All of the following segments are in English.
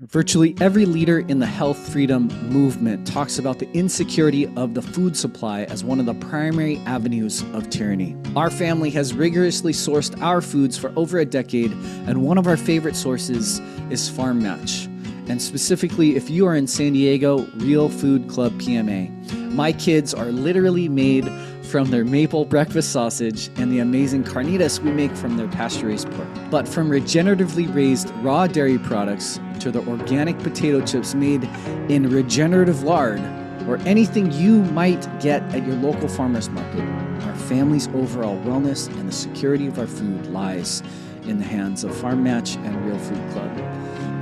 Virtually every leader in the health freedom movement talks about the insecurity of the food supply as one of the primary avenues of tyranny. Our family has rigorously sourced our foods for over a decade, and one of our favorite sources is Farm Match. And specifically, if you are in San Diego, Real Food Club PMA. My kids are literally made from their maple breakfast sausage and the amazing carnitas we make from their pasture-raised pork. But from regeneratively raised raw dairy products to the organic potato chips made in regenerative lard or anything you might get at your local farmer's market, our family's overall wellness and the security of our food lies in the hands of Farm Match and Real Food Club.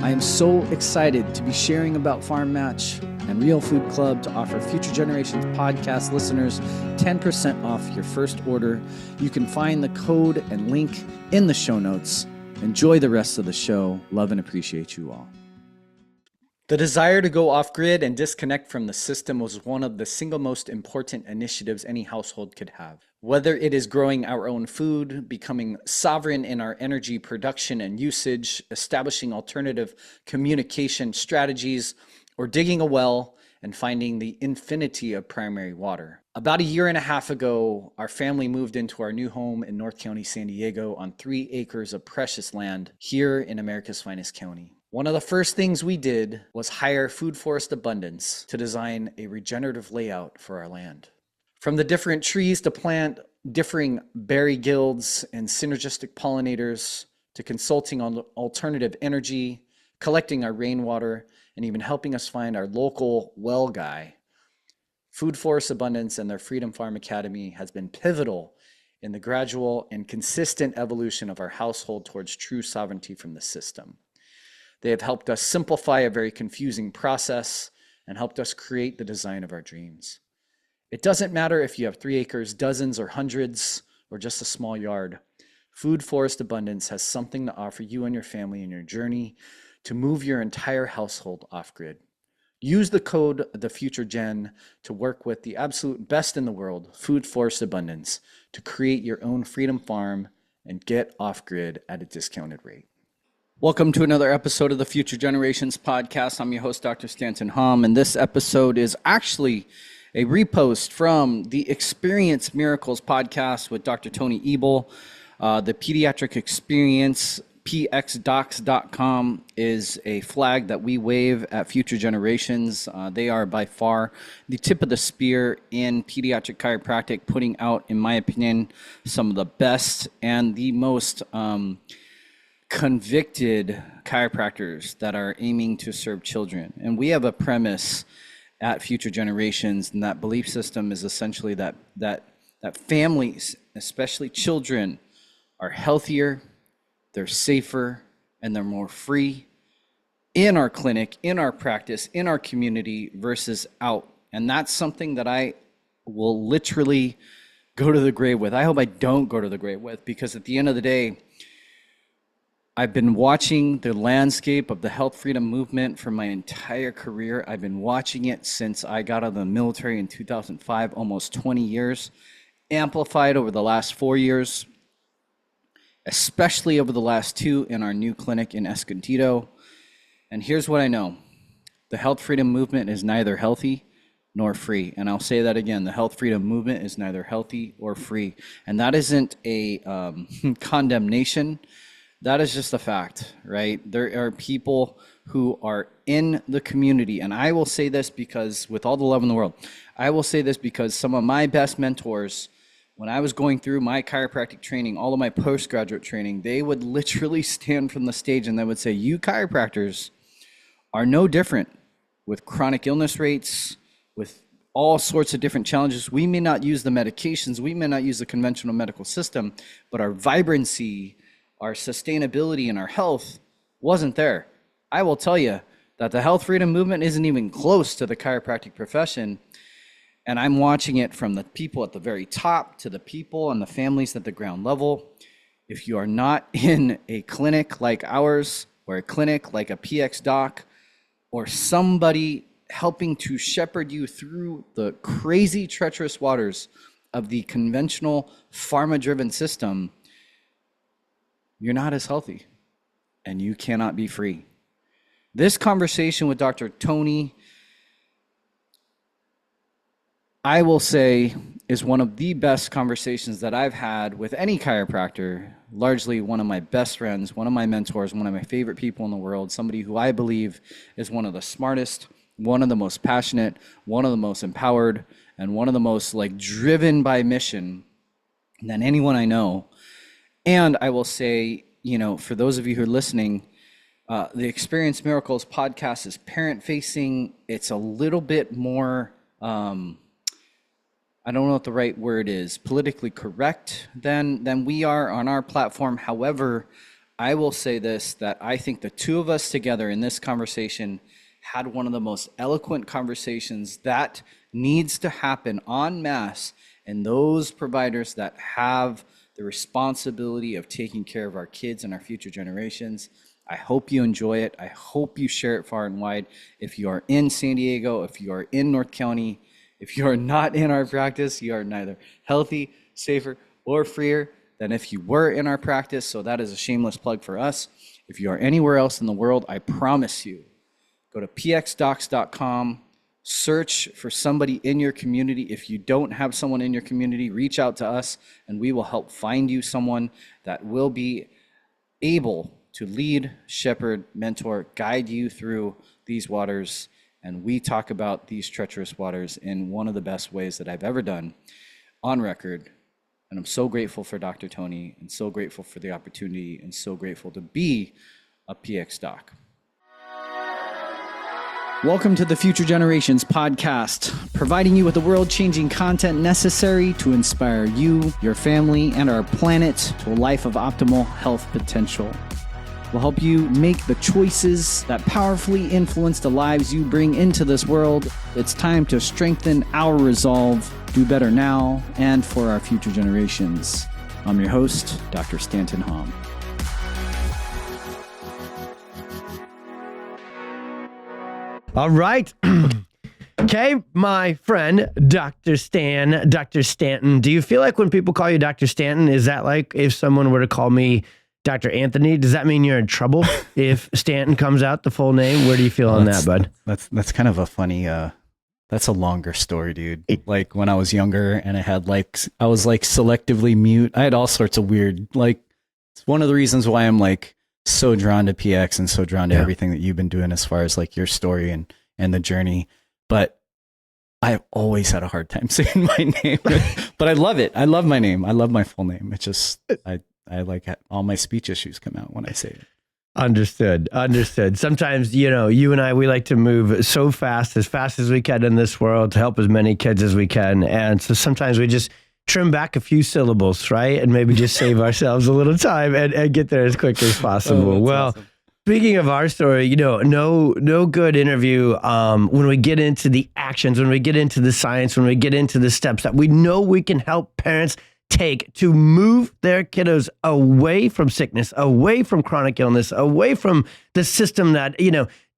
I am so excited to be sharing about Farm Match and Real Food Club to offer Future Generations podcast listeners 10% off your first order. You can find the code and link in the show notes. Enjoy the rest of the show. Love and appreciate you all. The desire to go off-grid and disconnect from the system was one of the single most important initiatives any household could have. Whether it is growing our own food, becoming sovereign in our energy production and usage, establishing alternative communication strategies, or digging a well and finding the infinity of primary water. About a year and a half ago, our family moved into our new home in North County, San Diego on 3 acres of precious land here in America's finest county. One of the first things we did was hire Food Forest Abundance to design a regenerative layout for our land. From the different trees to plant differing berry guilds and synergistic pollinators, to consulting on alternative energy, collecting our rainwater, and even helping us find our local well guy, Food Forest Abundance and their Freedom Farm Academy has been pivotal in the gradual and consistent evolution of our household towards true sovereignty from the system. They have helped us simplify a very confusing process and helped us create the design of our dreams. It doesn't matter if you have 3 acres, dozens or hundreds, or just a small yard. Food Forest Abundance has something to offer you and your family in your journey to move your entire household off-grid. Use the code TheFutureGen to work with the absolute best in the world, Food Forest Abundance, to create your own freedom farm and get off-grid at a discounted rate. Welcome to another episode of the Future Generations podcast. I'm your host, Dr. Stanton Hom, and this episode is actually a repost from the Experience Miracles podcast with Dr. Tony Ebel. The Pediatric Experience, pxdocs.com, is a flag that we wave at Future Generations. They are by far the tip of the spear in pediatric chiropractic, putting out, in my opinion, some of the best and the most convicted chiropractors that are aiming to serve children. And we have a premise at Future Generations, and that belief system is essentially that families, especially children, are healthier, they're safer, and they're more free in our clinic, in our practice, in our community versus out. And that's something that I will literally go to the grave with. I hope I don't go to the grave with, because at the end of the day, I've been watching the landscape of the health freedom movement for my entire career. I've been watching it since I got out of the military in 2005, almost 20 years, amplified over the last 4 years, especially over the last 2 in our new clinic in Escondido. And here's what I know. The health freedom movement is neither healthy nor free. And I'll say that again. The health freedom movement is neither healthy or free. And that isn't a condemnation. That is just a fact, right? There are people who are in the community. And I will say this because, with all the love in the world, I will say this because some of my best mentors, when I was going through my chiropractic training, all of my postgraduate training, they would literally stand from the stage and they would say, you chiropractors are no different with chronic illness rates, with all sorts of different challenges. We may not use the medications, we may not use the conventional medical system, but our vibrancy, our sustainability, and our health wasn't there. I will tell you that the health freedom movement isn't even close to the chiropractic profession. And I'm watching it from the people at the very top to the people and the families at the ground level. If you are not in a clinic like ours, or a clinic like a PX doc, or somebody helping to shepherd you through the crazy, treacherous waters of the conventional pharma-driven system, you're not as healthy and you cannot be free. This conversation with Dr. Tony, I will say, is one of the best conversations that I've had with any chiropractor, largely one of my best friends, one of my mentors, one of my favorite people in the world, somebody who I believe is one of the smartest, one of the most passionate, one of the most empowered, and one of the most driven by mission than anyone I know. And I will say, for those of you who are listening, the Experience Miracles podcast is parent facing. It's a little bit more, I don't know what the right word is, politically correct than we are on our platform. However, I will say this, that I think the two of us together in this conversation had one of the most eloquent conversations that needs to happen en masse, and those providers that have the responsibility of taking care of our kids and our future generations. I hope you enjoy it. I hope you share it far and wide. If you are in San Diego, if you are in North County, if you are not in our practice, you are neither healthy, safer, or freer than if you were in our practice. So that is a shameless plug for us. If you are anywhere else in the world, I promise you, go to pxdocs.com, search for somebody in your community. If you don't have someone in your community, reach out to us and we will help find you someone that will be able to lead, shepherd, mentor, guide you through these waters. And we talk about these treacherous waters in one of the best ways that I've ever done on record. And I'm so grateful for Dr. Tony, and so grateful for the opportunity, and so grateful to be a PX doc. Welcome to the Future Generations podcast, providing you with the world-changing content necessary to inspire you, your family, and our planet to a life of optimal health potential. We'll help you make the choices that powerfully influence the lives you bring into this world. It's time to strengthen our resolve, do better now, and for our future generations. I'm your host, Dr. Stanton Hom. All right. Okay, my friend, Dr. Stanton, do you feel like when people call you Dr. Stanton, is that like if someone were to call me Dr. Anthony, does that mean you're in trouble if Stanton comes out the full name? Where do you feel on that, bud? That's kind of a funny, that's a longer story, dude. Like when I was younger and I was selectively mute. I had all sorts of weird, it's one of the reasons why I'm so drawn to PX and so drawn to everything that you've been doing as far as your story and the journey. But I've always had a hard time saying my name, but I love it. I love my name. I love my full name. It's just, I all my speech issues come out when I say it. Understood. Sometimes, you and I, we like to move as fast as we can in this world to help as many kids as we can. And so sometimes we just trim back a few syllables, right? And maybe just save ourselves a little time and get there as quickly as possible. Well, awesome. Speaking of our story, no good interview when we get into the actions, when we get into the science, when we get into the steps that we know we can help parents take to move their kiddos away from sickness, away from chronic illness, away from the system that,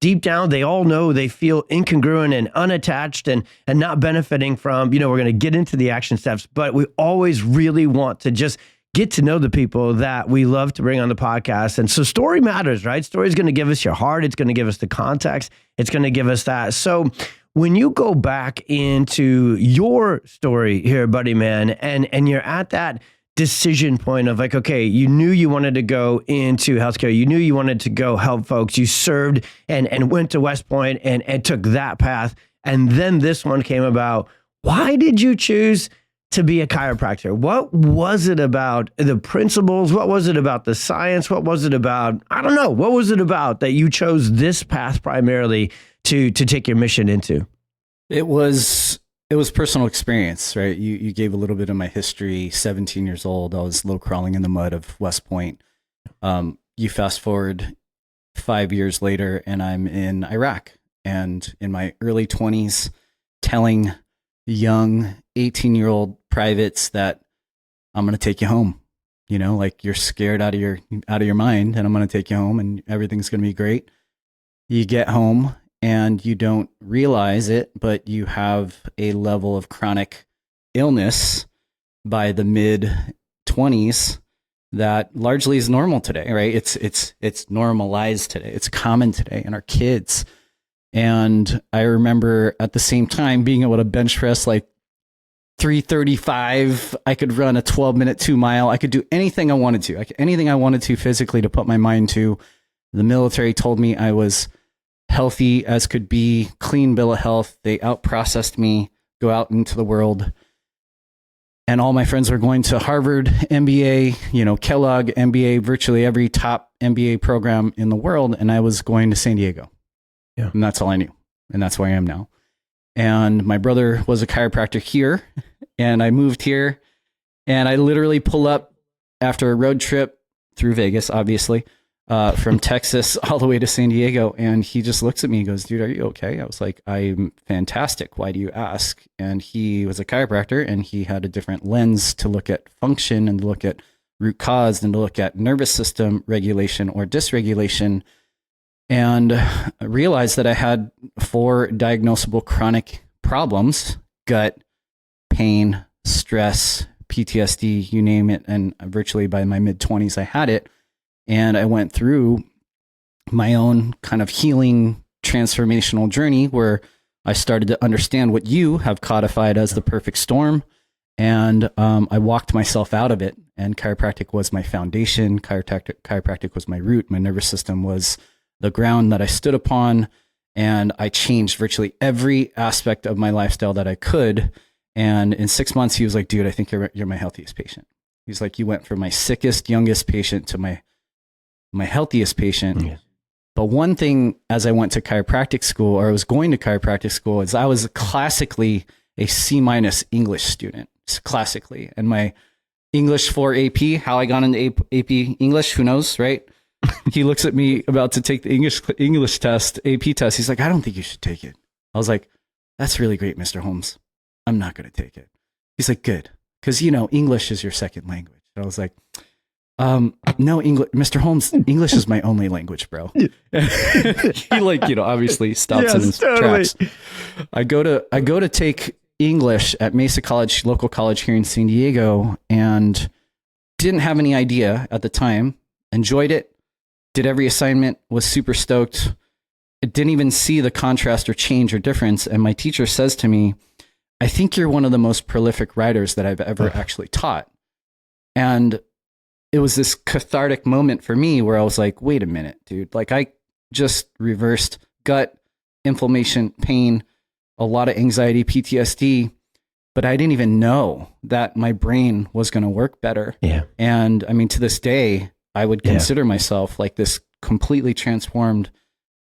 deep down they all know they feel incongruent and unattached and not benefiting from. We're going to get into the action steps, but we always really want to just get to know the people that we love to bring on the podcast. And so story matters, right? Story is going to give us your heart. It's going to give us the context. It's going to give us that. So when you go back into your story here, buddy, man, and you're at that decision point of okay, you knew you wanted to go into healthcare. You knew you wanted to go help folks. You served and went to West Point and took that path. And then this one came about. Why did you choose to be a chiropractor? What was it about the principles? What was it about the science? What was it about, I don't know, what was it about that you chose this path primarily to take your mission into? It was personal experience, right? You gave a little bit of my history. 17 years old, I was low crawling in the mud of West Point. You fast forward 5 years later and I'm in Iraq, and in my early 20s telling young 18-year-old privates that I'm going to take you home. You're scared out of your mind, and I'm going to take you home and everything's going to be great. You get home and you don't realize it, but you have a level of chronic illness by the mid 20s that largely is normal today, right? It's normalized today. It's common today in our kids. And I remember at the same time being able to bench press like 335. I could run a 12-minute 2 mile. I could do anything I wanted to. Anything I wanted to physically to put my mind to. The military told me I was healthy as could be, clean bill of health. They outprocessed me, go out into the world. And all my friends were going to Harvard, MBA, Kellogg, MBA, virtually every top MBA program in the world. And I was going to San Diego. Yeah. And that's all I knew. And that's where I am now. And my brother was a chiropractor here. And I moved here. And I literally pull up after a road trip through Vegas, obviously, from Texas all the way to San Diego. And he just looks at me and goes, dude, are you okay? I was like, I'm fantastic. Why do you ask? And he was a chiropractor, and he had a different lens to look at function and to look at root cause and to look at nervous system regulation or dysregulation. And I realized that I had 4 diagnosable chronic problems: gut, pain, stress, PTSD, you name it. And virtually by my mid-20s, I had it. And I went through my own kind of healing transformational journey where I started to understand what you have codified as the perfect storm. And I walked myself out of it. And chiropractic was my foundation. Chiropractic was my root. My nervous system was the ground that I stood upon. And I changed virtually every aspect of my lifestyle that I could. And in 6 months, he was like, dude, I think you're my healthiest patient. He's like, you went from my sickest, youngest patient to my healthiest patient. Yeah. But one thing, as I went to chiropractic school, or I was going to chiropractic school, is I was classically a C- English student, classically. And my English for AP, how I got into AP English, who knows, right? He looks at me about to take the English test, AP test. He's like, I don't think you should take it. I was like, that's really great, Mr. Holmes. I'm not going to take it. He's like, good. Because, English is your second language. And I was like, no, English, Mr. Holmes, English is my only language, bro. He obviously stops in his tracks. I go to take English at Mesa College, local college here in San Diego, and didn't have any idea at the time. Enjoyed it. Did every assignment, was super stoked. I didn't even see the contrast or change or difference. And my teacher says to me, I think you're one of the most prolific writers that I've ever actually taught. And it was this cathartic moment for me where I was like, wait a minute, dude. Like, I just reversed gut, inflammation, pain, a lot of anxiety, PTSD, but I didn't even know that my brain was going to work better. Yeah. And I mean, to this day, I would consider myself like this completely transformed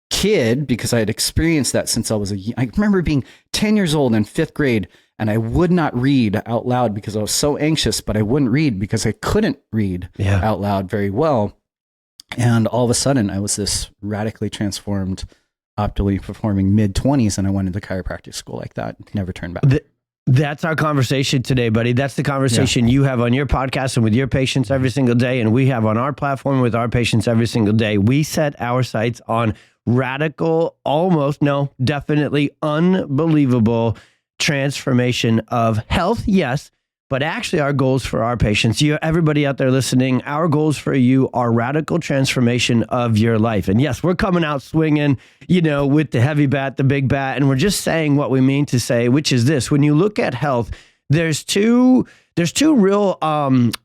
kid because I had experienced that since I remember being 10 years old in 5th grade, and I would not read out loud because I was so anxious, but I wouldn't read because I couldn't read out loud very well. And all of a sudden I was this radically transformed, optimally performing mid-20s, and I went into chiropractic school like that. Never turned back. That's our conversation today, buddy. That's the conversation you have on your podcast and with your patients every single day, and we have on our platform with our patients every single day. We set our sights on radical, definitely unbelievable transformation of health, yes, but actually our goals for our patients, everybody out there listening, our goals for you are radical transformation of your life. And yes, we're coming out swinging, with the heavy bat, the big bat, and we're just saying what we mean to say, which is this: when you look at health, there's two real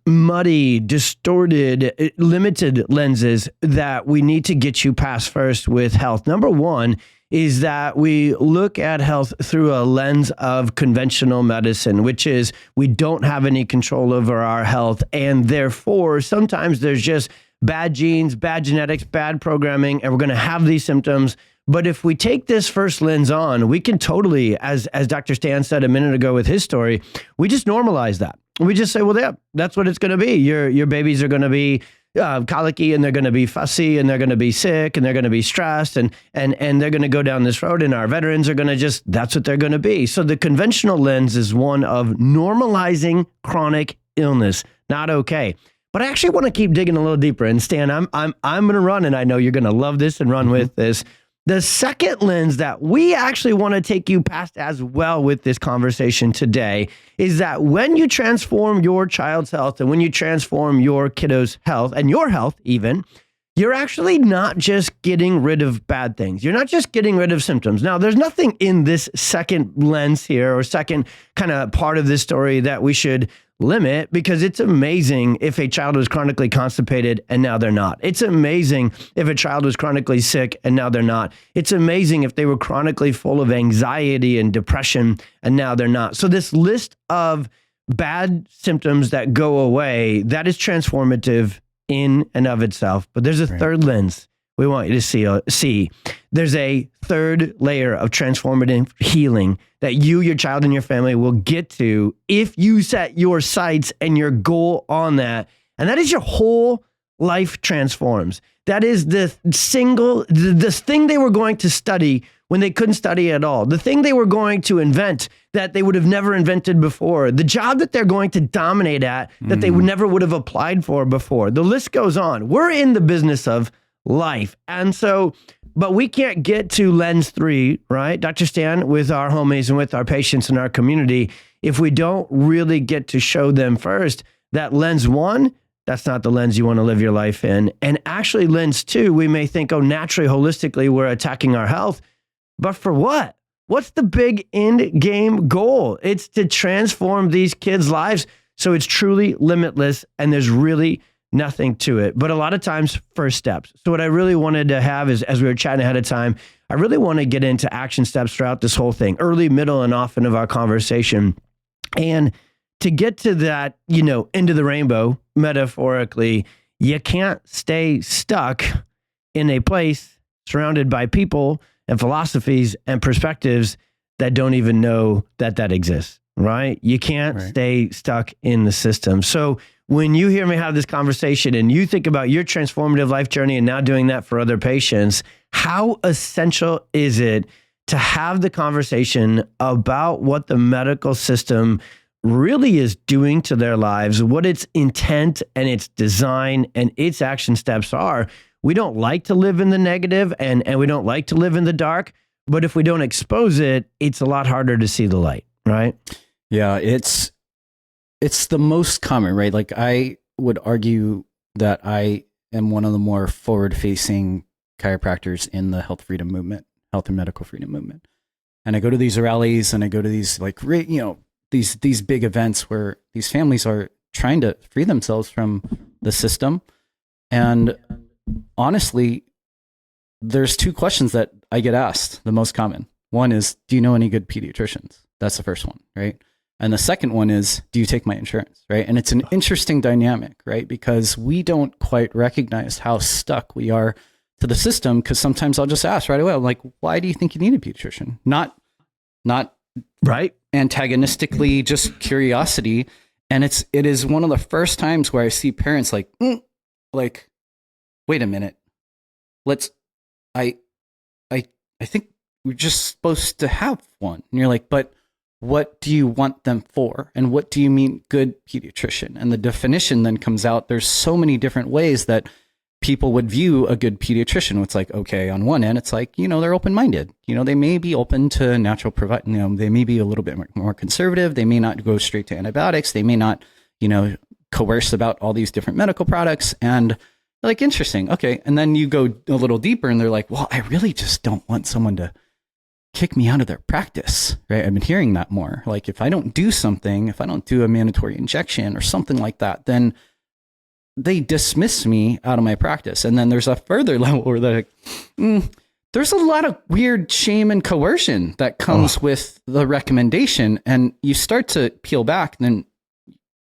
muddy, distorted, limited lenses that we need to get you past first with health. Number one is that we look at health through a lens of conventional medicine, which is we don't have any control over our health. And therefore, sometimes there's just bad genes, bad genetics, bad programming, and we're going to have these symptoms. But if we take this first lens on, we can totally, as Dr. Stan said a minute ago with his story, we just normalize that. We just say, well, yeah, that's what it's going to be. Your babies are going to be colicky, and they're going to be fussy, and they're going to be sick, and they're going to be stressed, and they're going to go down this road, and our veterans are going to that's what they're going to be. So the conventional lens is one of normalizing chronic illness. Not okay. But I actually want to keep digging a little deeper. And Stan, I'm going to run, and I know you're going to love this and run with this. The second lens that we actually want to take you past as well with this conversation today is that when you transform your child's health and when you transform your kiddo's health and your health even, you're actually not just getting rid of bad things. You're not just getting rid of symptoms. Now, there's nothing in this second lens here or second kind of part of this story that we should limit, because it's amazing if a child was chronically constipated and now they're not. It's amazing if a child was chronically sick and now they're not. It's amazing if they were chronically full of anxiety and depression and now they're not. So this list of bad symptoms that go away, that is transformative in and of itself. But there's a third lens we want you to see. There's a third layer of transformative healing that you, your child, and your family will get to if you set your sights and your goal on that. And that is your whole life transforms. That is the thing they were going to study when they couldn't study at all. The thing they were going to invent that they would have never invented before. The job that they're going to dominate at that they never would have applied for before. The list goes on. We're in the business of life. And so, but we can't get to lens 3, right, Dr. Stan, with our homies and with our patients in our community, if we don't really get to show them first that lens 1, that's not the lens you want to live your life in. And actually lens 2, we may think, oh, naturally, holistically, we're attacking our health. But for what? What's the big end game goal? It's to transform these kids' lives so it's truly limitless and there's really nothing to it. But a lot of times, first steps. So what I really wanted to have is, as we were chatting ahead of time, I really want to get into action steps throughout this whole thing, early, middle, and often of our conversation. And to get to that, end of the rainbow, metaphorically, you can't stay stuck in a place surrounded by people and philosophies and perspectives that don't even know that exists, right? You can't stay stuck in the system. So when you hear me have this conversation and you think about your transformative life journey and now doing that for other patients, how essential is it to have the conversation about what the medical system really is doing to their lives, what its intent and its design and its action steps are? We don't like to live in the negative and we don't like to live in the dark, but if we don't expose it, it's a lot harder to see the light, right? Yeah, it's the most common, right? Like I would argue that I am one of the more forward-facing chiropractors in the health freedom movement, health and medical freedom movement. And I go to these rallies and I go to these these big events where these families are trying to free themselves from the system. And honestly, there's 2 questions that I get asked, the most common. One is, do you know any good pediatricians? That's the first one, right? And the second one is, do you take my insurance, right? And it's an interesting dynamic, right? Because we don't quite recognize how stuck we are to the system, because sometimes I'll just ask right away, I'm like, why do you think you need a pediatrician? Not right, antagonistically, just curiosity. And it is one of the first times where I see parents like, wait a minute, I think we're just supposed to have one. And you're like, but what do you want them for? And what do you mean good pediatrician? And the definition then comes out. There's so many different ways that people would view a good pediatrician. It's like, okay, on one end, it's like, they're open-minded. They may be open to natural they may be a little bit more conservative. They may not go straight to antibiotics. They may not, coerce about all these different medical products. And like, interesting. Okay. And then you go a little deeper and they're like, well, I really just don't want someone to kick me out of their practice, right? I've been hearing that more. Like if I don't do something, if I don't do a mandatory injection or something like that, then they dismiss me out of my practice. And then there's a further level where they're like, there's a lot of weird shame and coercion that comes with the recommendation. And you start to peel back, and then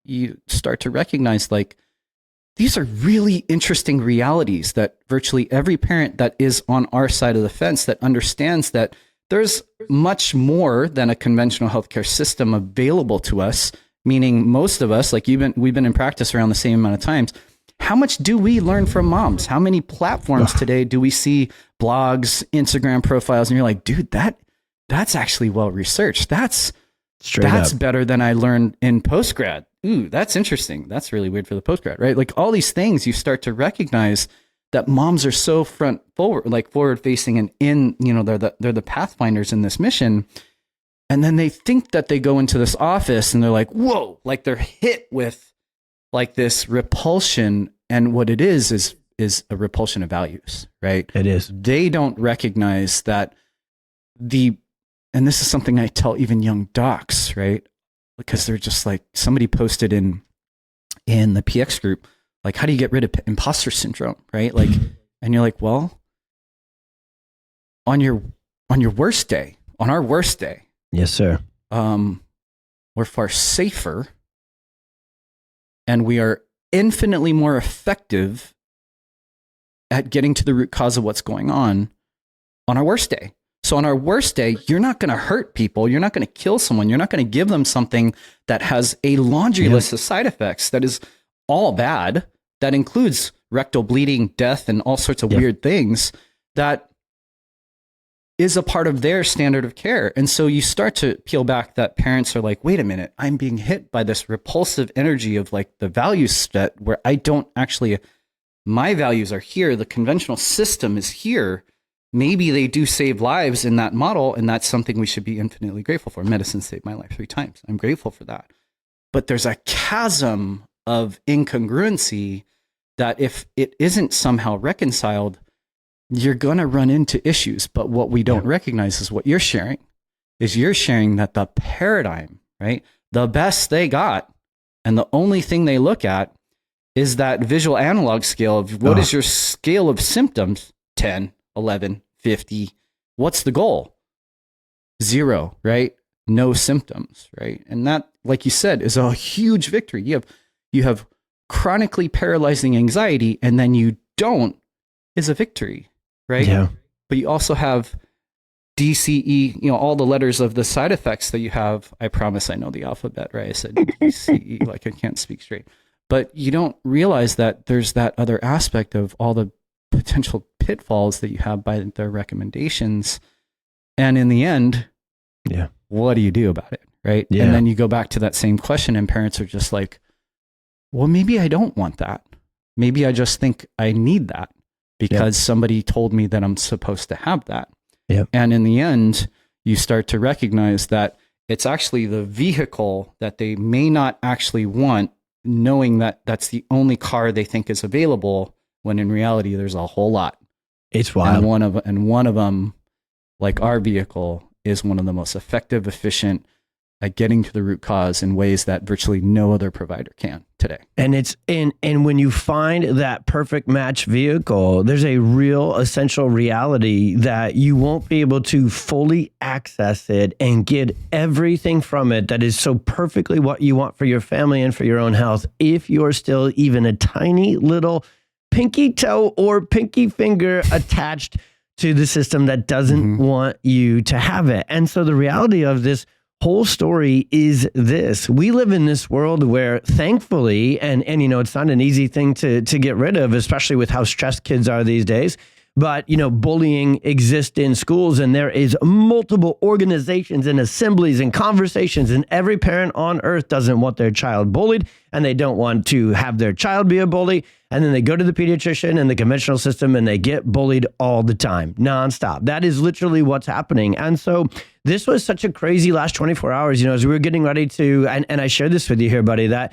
you start to recognize like, these are really interesting realities that virtually every parent that is on our side of the fence that understands that there's much more than a conventional healthcare system available to us, meaning most of us, like we've been in practice around the same amount of times. How much do we learn from moms? How many platforms today do we see blogs, Instagram profiles, and you're like, dude, that's actually well researched. That's better than I learned in postgrad. Ooh, that's interesting. That's really weird for the postgrad, right? Like all these things you start to recognize that moms are so forward facing and in, they're the pathfinders in this mission. And then they think that they go into this office and they're like, whoa, like they're hit with like this repulsion. And what it is a repulsion of values, right? It is. They don't recognize that and this is something I tell even young docs, right? Because they're just like, somebody posted in the PX group, like, how do you get rid of imposter syndrome, right? Like, and you're like, well, on your worst day, on our worst day, yes, sir. We're far safer and we are infinitely more effective at getting to the root cause of what's going on our worst day. So on our worst day, you're not going to hurt people. You're not going to kill someone. You're not going to give them something that has a laundry list of side effects that is all bad. That includes rectal bleeding, death, and all sorts of weird things that is a part of their standard of care. And so you start to peel back that parents are like, wait a minute, I'm being hit by this repulsive energy of like the value set where I don't actually, my values are here. The conventional system is here. Maybe they do save lives in that model, and that's something we should be infinitely grateful for. Medicine saved my life 3 times. I'm grateful for that. But there's a chasm of incongruency that if it isn't somehow reconciled, you're going to run into issues. But what we don't recognize is what you're sharing that the paradigm, right? The best they got, and the only thing they look at is that visual analog scale of what is your scale of symptoms? 10, 11, 50. What's the goal? 0, right? No symptoms, right? And that, like you said, is a huge victory. You have chronically paralyzing anxiety, and then you don't is a victory, right? Yeah. But you also have DCE, all the letters of the side effects that you have. I promise I know the alphabet, right? I said DCE, like I can't speak straight. But you don't realize that there's that other aspect of all the potential pitfalls that you have by their recommendations. And in the end, what do you do about it, right? Yeah. And then you go back to that same question, and parents are just like, well, maybe I don't want that. Maybe I just think I need that because somebody told me that I'm supposed to have that. Yep. And in the end, you start to recognize that it's actually the vehicle that they may not actually want, knowing that that's the only car they think is available, when in reality, there's a whole lot. It's wild. And one of them, like our vehicle, is one of the most effective, efficient at getting to the root cause in ways that virtually no other provider can today. And it's and when you find that perfect match vehicle, there's a real essential reality that you won't be able to fully access it and get everything from it that is so perfectly what you want for your family and for your own health if you're still even a tiny little pinky toe or pinky finger attached to the system that doesn't want you to have it. And so the reality of this whole story is this: we live in this world where, thankfully, and it's not an easy thing to get rid of, especially with how stressed kids are these days. But, bullying exists in schools, and there is multiple organizations and assemblies and conversations, and every parent on earth doesn't want their child bullied, and they don't want to have their child be a bully. And then they go to the pediatrician and the conventional system, and they get bullied all the time, nonstop. That is literally what's happening. And so this was such a crazy last 24 hours, as we were getting ready to, and I shared this with you here, buddy, that,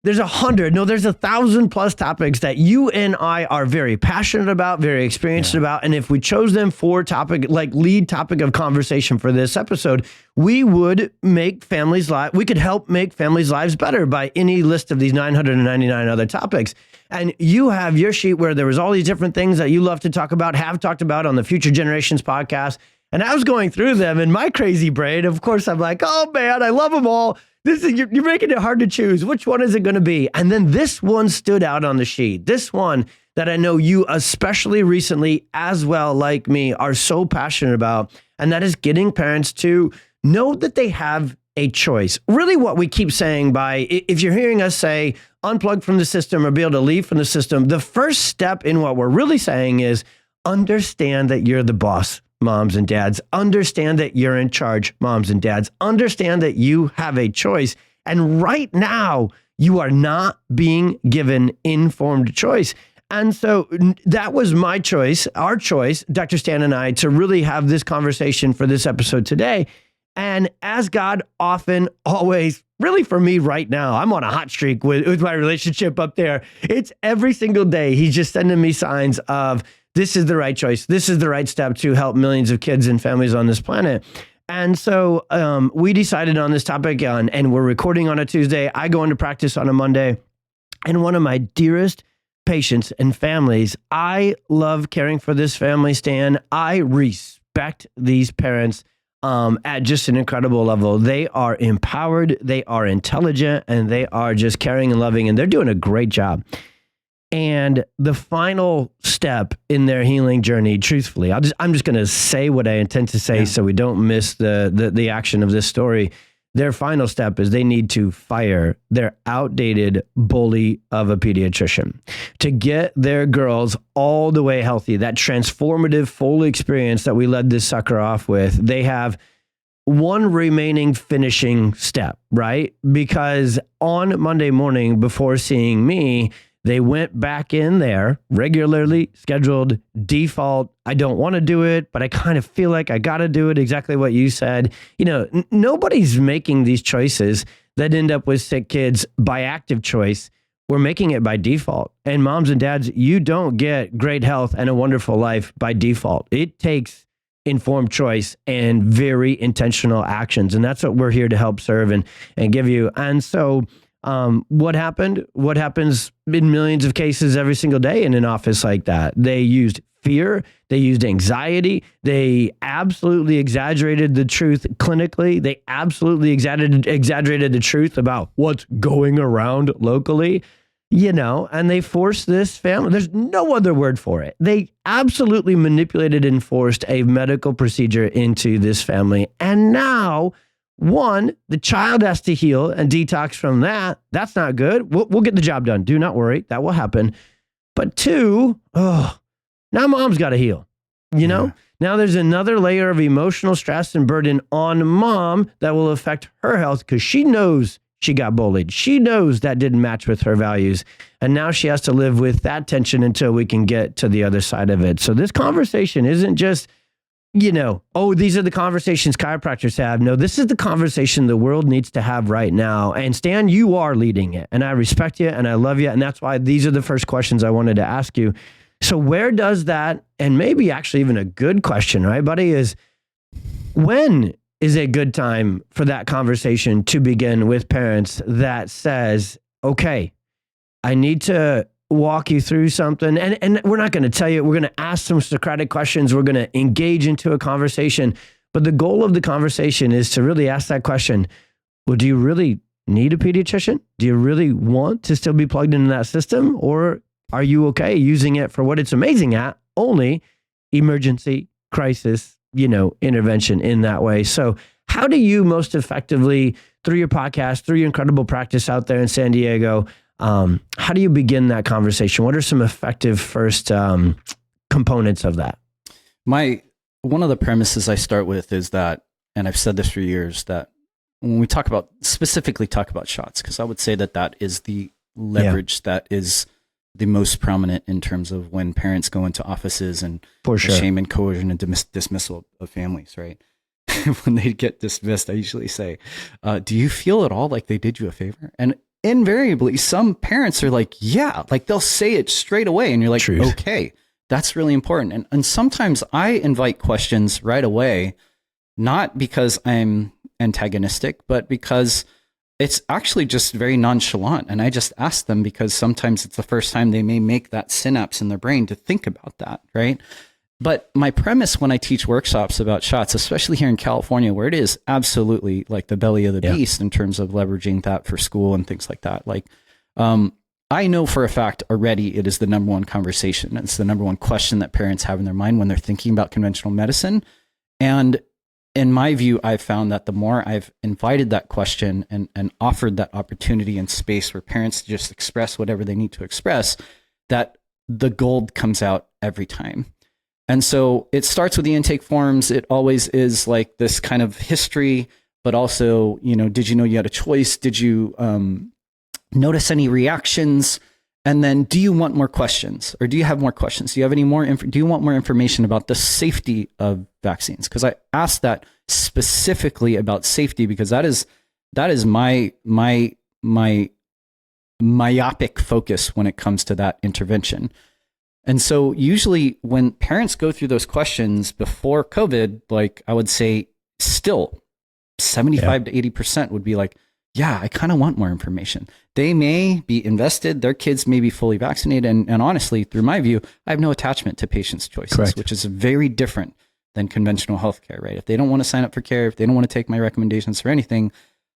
there's 1,000 plus topics that you and I are very passionate about, very experienced about. And if we chose them for lead topic of conversation for this episode, we would make families' we could help make families' lives better by any list of these 999 other topics. And you have your sheet where there was all these different things that you love to talk about, have talked about on the Future Generations podcast. And I was going through them in my crazy brain. Of course, I'm like, oh man, I love them all. You're making it hard to choose. Which one is it going to be? And then this one stood out on the sheet. This one that I know you, especially recently, as well, like me, are so passionate about. And that is getting parents to know that they have a choice. Really what we keep saying if you're hearing us say, unplug from the system or be able to leave from the system, the first step in what we're really saying is understand that you're the boss. Moms and dads, understand that you're in charge. Moms and dads, understand that you have a choice. And right now, you are not being given informed choice. And so that was my choice, our choice, Dr. Stan and I, to really have this conversation for this episode today. And as God often, always, really for me right now, I'm on a hot streak with my relationship up there. It's every single day. He's just sending me signs of this is the right choice. This is the right step to help millions of kids and families on this planet. And so we decided on this topic and we're recording on a Tuesday. I go into practice on a Monday. And one of my dearest patients and families, I love caring for this family, Stan. I respect these parents at just an incredible level. They are empowered, they are intelligent, and they are just caring and loving, and they're doing a great job. And the final step in their healing journey, truthfully, I'm just going to say what I intend to say so we don't miss the action of this story. Their final step is they need to fire their outdated bully of a pediatrician to get their girls all the way healthy. That transformative full experience that we led this sucker off with, they have one remaining finishing step, right? Because on Monday morning before seeing me, they went back in there, regularly scheduled, default. I don't want to do it, but I kind of feel like I got to do it. Exactly what you said. You know, nobody's making these choices that end up with sick kids by active choice. We're making it by default. And moms and dads, you don't get great health and a wonderful life by default. It takes informed choice and very intentional actions. And that's what we're here to help serve and give you. And so what happened? What happens in millions of cases every single day in an office like that? They used fear. They used anxiety. They absolutely exaggerated the truth clinically. They absolutely exaggerated the truth about what's going around locally, you know, and they forced this family. There's no other word for it. They absolutely manipulated and forced a medical procedure into this family. And now, one, the child has to heal and detox from that. That's not good. We'll get the job done. Do not worry. That will happen. But two, now mom's got to heal. You know, now there's another layer of emotional stress and burden on mom that will affect her health because she knows she got bullied. She knows that didn't match with her values. And now she has to live with that tension until we can get to the other side of it. So this conversation isn't just, you know, oh, these are the conversations chiropractors have. No, this is the conversation the world needs to have right now. And Stan, you are leading it. And I respect you and I love you. And that's why these are the first questions I wanted to ask you. So where does that, and maybe actually even a good question, right, buddy, is when is a good time for that conversation to begin with parents that says, okay, I need to walk you through something. And we're not going to tell you, we're going to ask some Socratic questions. We're going to engage into a conversation. But the goal of the conversation is to really ask that question. Well, do you really need a pediatrician? Do you really want to still be plugged into that system? Or are you okay using it for what it's amazing at? Only emergency, crisis, you know, intervention in that way. So how do you most effectively, through your podcast, through your incredible practice out there in San Diego, how do you begin that conversation? What are some effective first components of that? One of the premises I start with is that, and I've said this for years, that when we specifically talk about shots, because I would say that is the leverage that is the most prominent in terms of when parents go into offices and for sure. Shame and coercion and dismissal of families, right? When they get dismissed, I usually say, do you feel at all like they did you a favor? And invariably, some parents are like, yeah, like they'll say it straight away. And you're like, Truth. Okay, that's really important. And sometimes I invite questions right away, not because I'm antagonistic, but because it's actually just very nonchalant. And I just ask them because sometimes it's the first time they may make that synapse in their brain to think about that, right? But my premise when I teach workshops about shots, especially here in California, where it is absolutely like the belly of the beast in terms of leveraging that for school and things like that. Like, I know for a fact already it is the number one conversation. It's the number one question that parents have in their mind when they're thinking about conventional medicine. And in my view, I've found that the more I've invited that question and offered that opportunity and space for parents to just express whatever they need to express, that the gold comes out every time. And so it starts with the intake forms. It always is like this kind of history, but also, you know, did you know you had a choice? Did you Notice any reactions. And then, do you want more questions, or do you have more questions? Do you have any more? Do you want more information about the safety of vaccines? Because I asked that specifically about safety, because that is my myopic focus when it comes to that intervention. And so, usually, when parents go through those questions before COVID, like I would say, still 75 to 80% would be like, yeah, I kind of want more information. They may be invested, their kids may be fully vaccinated. And honestly, through my view, I have no attachment to patients' choices, Correct. which is very different than conventional healthcare, right? If they don't want to sign up for care, if they don't want to take my recommendations for anything,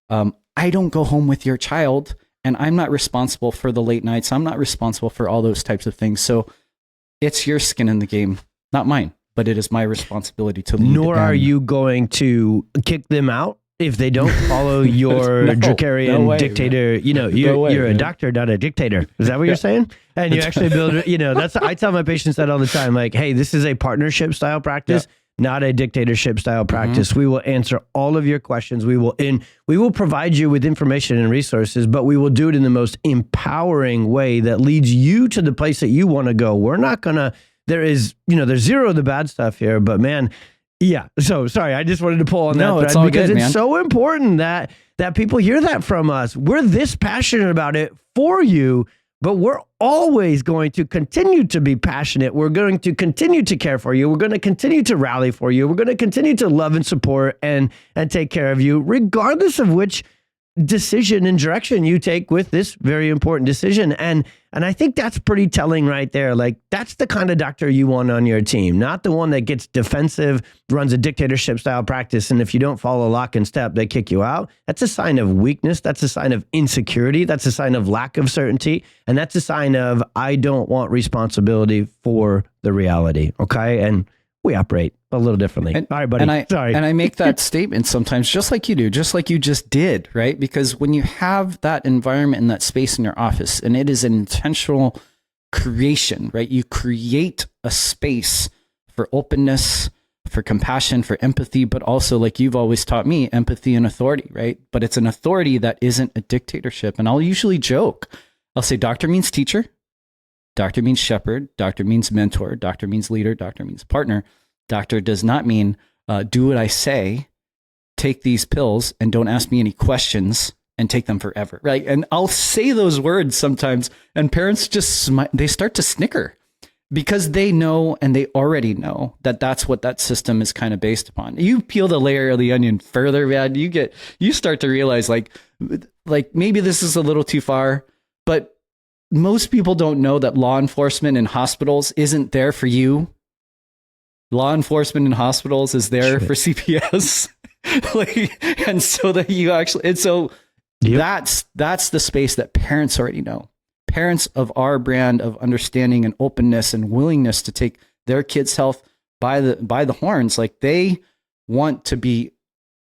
I don't go home with your child, and I'm not responsible for the late nights. I'm not responsible for all those types of things. So it's your skin in the game, not mine, but it is my responsibility to lead. Nor are you going to kick them out if they don't follow your Dracarian way, dictator. man. You know, you're a doctor, not a dictator. Is that what you're saying? And you actually build, I tell my patients that all the time, like, hey, this is a partnership style practice, not a dictatorship style practice. We will answer all of your questions. We will provide you with information and resources, but we will do it in the most empowering way that leads you to the place that you want to go. We're not gonna, there's zero of the bad stuff here, but man, yeah. So sorry, I just wanted to pull on that thread, it's all because good, it's man. so important that people hear that from us. We're this passionate about it for you, but we're always going to continue to be passionate. We're going to continue to care for you. We're going to continue to rally for you. We're going to continue to love and support and take care of you, regardless of which decision and direction you take with this very important decision. And I think that's pretty telling right there. Like, that's the kind of doctor you want on your team, not the one that gets defensive, runs a dictatorship style practice, and if you don't follow lock and step, they kick you out. That's a sign of weakness. That's a sign of insecurity. That's a sign of lack of certainty. And that's a sign of, I don't want responsibility for the reality. Okay. And we operate a little differently. All right, buddy. Sorry. And I make that statement sometimes, just like you do, just like you just did, right? Because when you have that environment and that space in your office, and it is an intentional creation, right? You create a space for openness, for compassion, for empathy, but also, like you've always taught me, empathy and authority, right? But it's an authority that isn't a dictatorship. And I'll usually joke. I'll say, doctor means teacher. Doctor means shepherd. Doctor means mentor. Doctor means leader. Doctor means partner. Doctor does not mean do what I say, take these pills, and don't ask me any questions and take them forever, right? And I'll say those words sometimes, and parents just they start to snicker, because they know, and they already know, that that's what that system is kind of based upon. You peel the layer of the onion further, man, you start to realize like maybe this is a little too far, but most people don't know that law enforcement in hospitals isn't there for you. Law enforcement in hospitals is there for CPS. And so that you actually, and so that's the space that parents already know. Parents of our brand of understanding and openness and willingness to take their kids' health by the horns, like, they want to be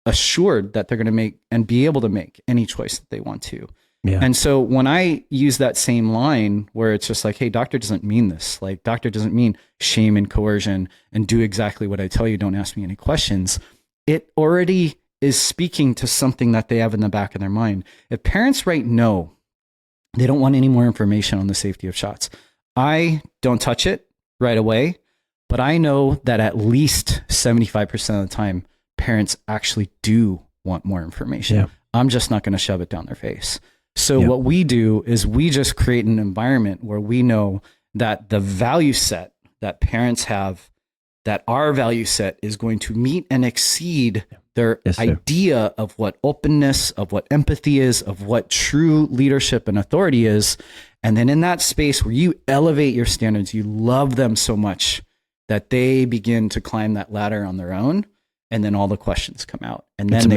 assured that they're going to make and be able to make any choice that they want to. Yeah. And so when I use that same line where it's just like, hey, doctor doesn't mean this. Like, doctor doesn't mean shame and coercion and do exactly what I tell you. Don't ask me any questions. It already is speaking to something that they have in the back of their mind. If parents right know they don't want any more information on the safety of shots, I don't touch it right away, but I know that at least 75% of the time, parents actually do want more information. Yeah. I'm just not going to shove it down their face. So what we do is we just create an environment where we know that the value set that parents have, that our value set is going to meet and exceed their idea of what openness, of what empathy is, of what true leadership and authority is. And then in that space where you elevate your standards, you love them so much that they begin to climb that ladder on their own. And then all the questions come out, and then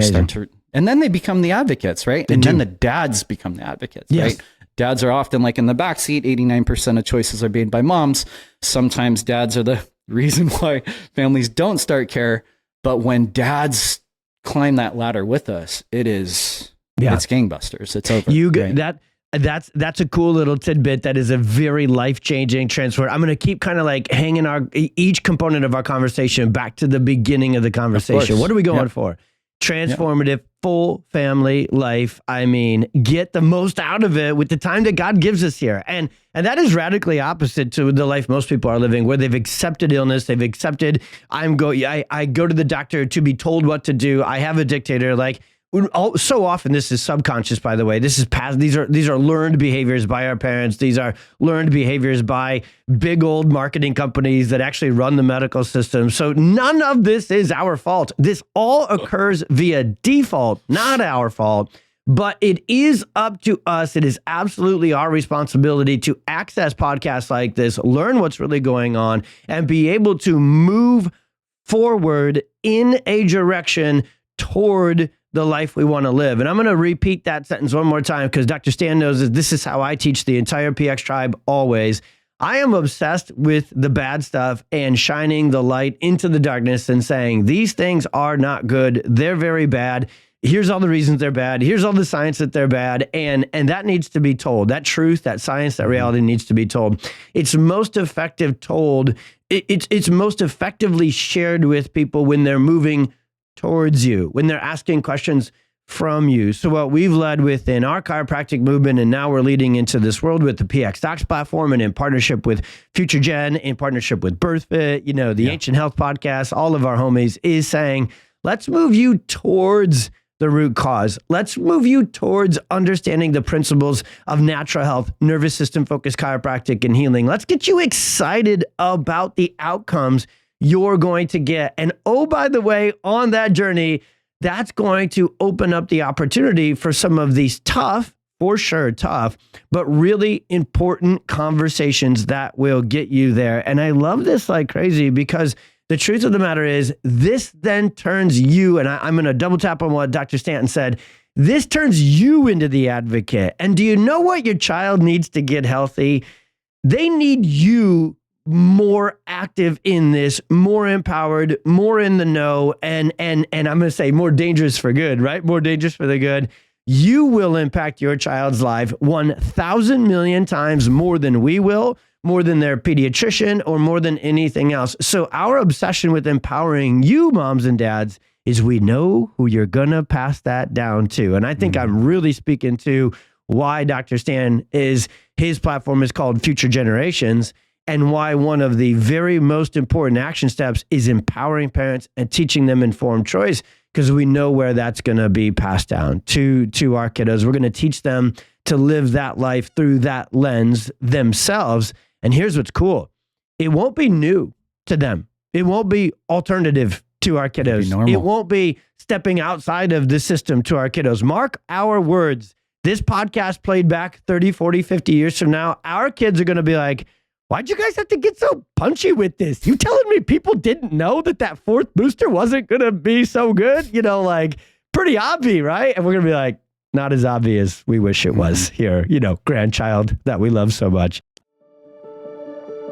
and then they become the advocates, right? Then the dads become the advocates, right? Dads are often like in the backseat. 89% of choices are made by moms. Sometimes dads are the reason why families don't start care. But when dads climb that ladder with us, it's gangbusters. It's over. That's a cool little tidbit that is a very life-changing transfer. I'm going to keep kind of like hanging each component of our conversation back to the beginning of the conversation. What are we going for? Transformative, full family life. I mean, get the most out of it with the time that God gives us here. And that is radically opposite to the life most people are living, where they've accepted illness. They've accepted, I go to the doctor to be told what to do. I have a dictator. Like, so often this is subconscious, by the way. This is past. These are learned behaviors by our parents. These are learned behaviors by big old marketing companies that actually run the medical system. So none of this is our fault. This all occurs via default, not our fault. But it is up to us. It is absolutely our responsibility to access podcasts like this, learn what's really going on, and be able to move forward in a direction toward the life we want to live. And I'm going to repeat that sentence one more time because Dr. Stan knows that this is how I teach the entire PX tribe always. I am obsessed with the bad stuff and shining the light into the darkness and saying, these things are not good. They're very bad. Here's all the reasons they're bad. Here's all the science that they're bad. And that needs to be told. That truth, that science, that reality needs to be told. It's most effective told. It's most effectively shared with people when they're moving towards you, when they're asking questions from you. So what we've led within our chiropractic movement, and now we're leading into this world with the PX Docs platform and in partnership with Future Gen, in partnership with BirthFit, the Ancient Health podcast, all of our homies, is saying, let's move you towards the root cause. Let's move you towards understanding the principles of natural health, nervous system focused chiropractic and healing. Let's get you excited about the outcomes you're going to get. And oh, by the way, on that journey, that's going to open up the opportunity for some of these tough, for sure tough, but really important conversations that will get you there. And I love this like crazy because the truth of the matter is this then turns you, and I'm going to double tap on what Dr. Stanton said, this turns you into the advocate. And do you know what your child needs to get healthy? They need you more active in this, more empowered, more in the know, and I'm going to say more dangerous for good, right? More dangerous for the good. You will impact your child's life 1,000 million times more than we will, more than their pediatrician, or more than anything else. So our obsession with empowering you, moms and dads, is we know who you're going to pass that down to. And I think I'm really speaking to why Dr. Stan his platform is called Future Generations, and why one of the very most important action steps is empowering parents and teaching them informed choice, because we know where that's going to be passed down to our kiddos. We're going to teach them to live that life through that lens themselves. And here's what's cool. It won't be new to them. It won't be alternative to our kiddos. It won't be stepping outside of the system to our kiddos. Mark our words. This podcast played back 30, 40, 50 years from now, our kids are going to be like, why'd you guys have to get so punchy with this? You telling me people didn't know that fourth booster wasn't going to be so good? Pretty obvious, right? And we're going to be like, not as obvious as we wish it was here, grandchild that we love so much.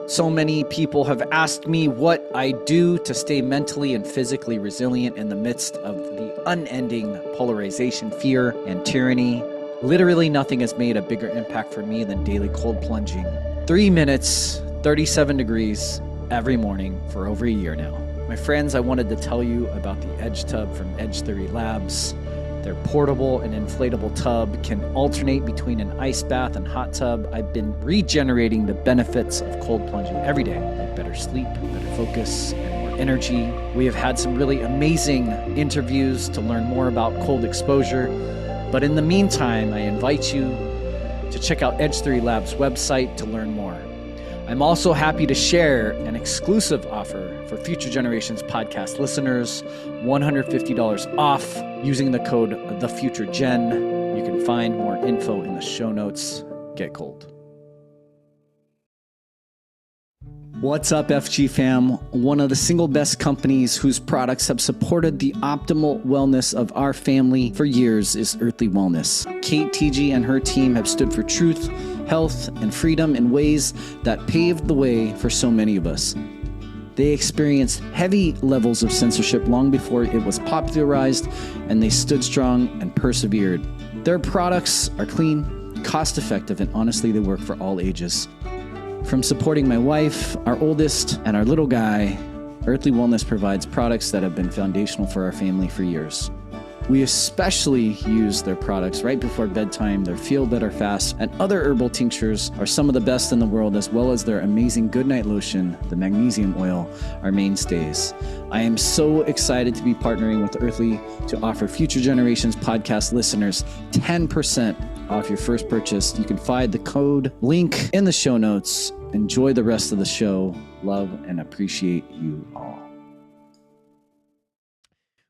So many people have asked me what I do to stay mentally and physically resilient in the midst of the unending polarization, fear, and tyranny. Literally nothing has made a bigger impact for me than daily cold plunging. 3 minutes, 37 degrees every morning for over a year now. My friends, I wanted to tell you about the Edge Tub from Edge Theory Labs. Their portable and inflatable tub can alternate between an ice bath and hot tub. I've been regenerating the benefits of cold plunging every day, like better sleep, better focus, and more energy. We have had some really amazing interviews to learn more about cold exposure. But in the meantime, I invite you to check out Edge Theory Labs' website to learn more. I'm also happy to share an exclusive offer for Future Generations podcast listeners, $150 off using the code TheFutureGen. You can find more info in the show notes. Get cold. What's up, FG fam? One of the single best companies whose products have supported the optimal wellness of our family for years is Earthly Wellness. Kate TG and her team have stood for truth, health, and freedom in ways that paved the way for so many of us. They experienced heavy levels of censorship long before it was popularized, and they stood strong and persevered. Their products are clean, cost-effective, and honestly, they work for all ages. From supporting my wife, our oldest, and our little guy, Earthly Wellness provides products that have been foundational for our family for years. We especially use their products right before bedtime. Their Feel Better Fast and other herbal tinctures are some of the best in the world, as well as their amazing Goodnight Lotion, the magnesium oil, are mainstays. I am so excited to be partnering with Earthly to offer Future Generations podcast listeners 10% off your first purchase. You can find the code link in the show notes. Enjoy the rest of the show. Love and appreciate you all.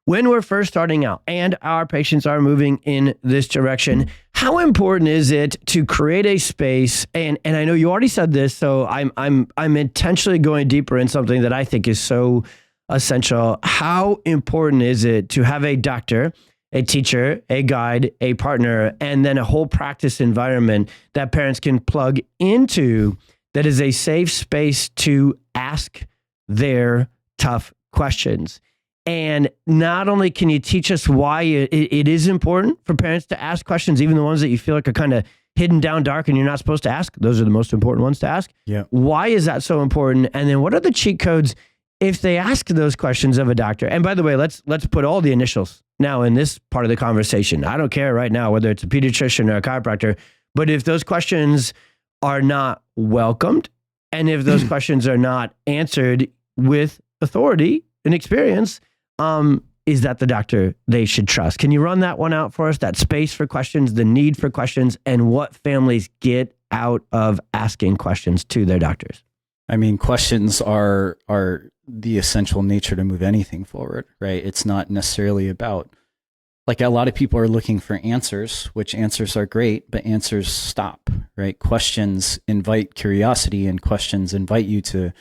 When we're first starting out and our patients are moving in this direction, how important is it to create a space? And I know you already said this, so I'm intentionally going deeper in something that I think is so essential. How important is it to have a doctor, a teacher, a guide, a partner, and then a whole practice environment that parents can plug into that is a safe space to ask their tough questions? And not only can you teach us why it is important for parents to ask questions, even the ones that you feel like are kind of hidden down dark and you're not supposed to ask. Those are the most important ones to ask. Yeah. Why is that so important? And then what are the cheat codes if they ask those questions of a doctor? And by the way, let's put all the initials now in this part of the conversation. I don't care right now whether it's a pediatrician or a chiropractor, but if those questions are not welcomed and if those questions are not answered with authority and experience, is that the doctor they should trust? Can you run that one out for us? That space for questions, the need for questions, and what families get out of asking questions to their doctors. I mean, questions are the essential nature to move anything forward, right? It's not necessarily about, like, a lot of people are looking for answers, which answers are great, but answers stop, right? Questions invite curiosity, and questions invite you to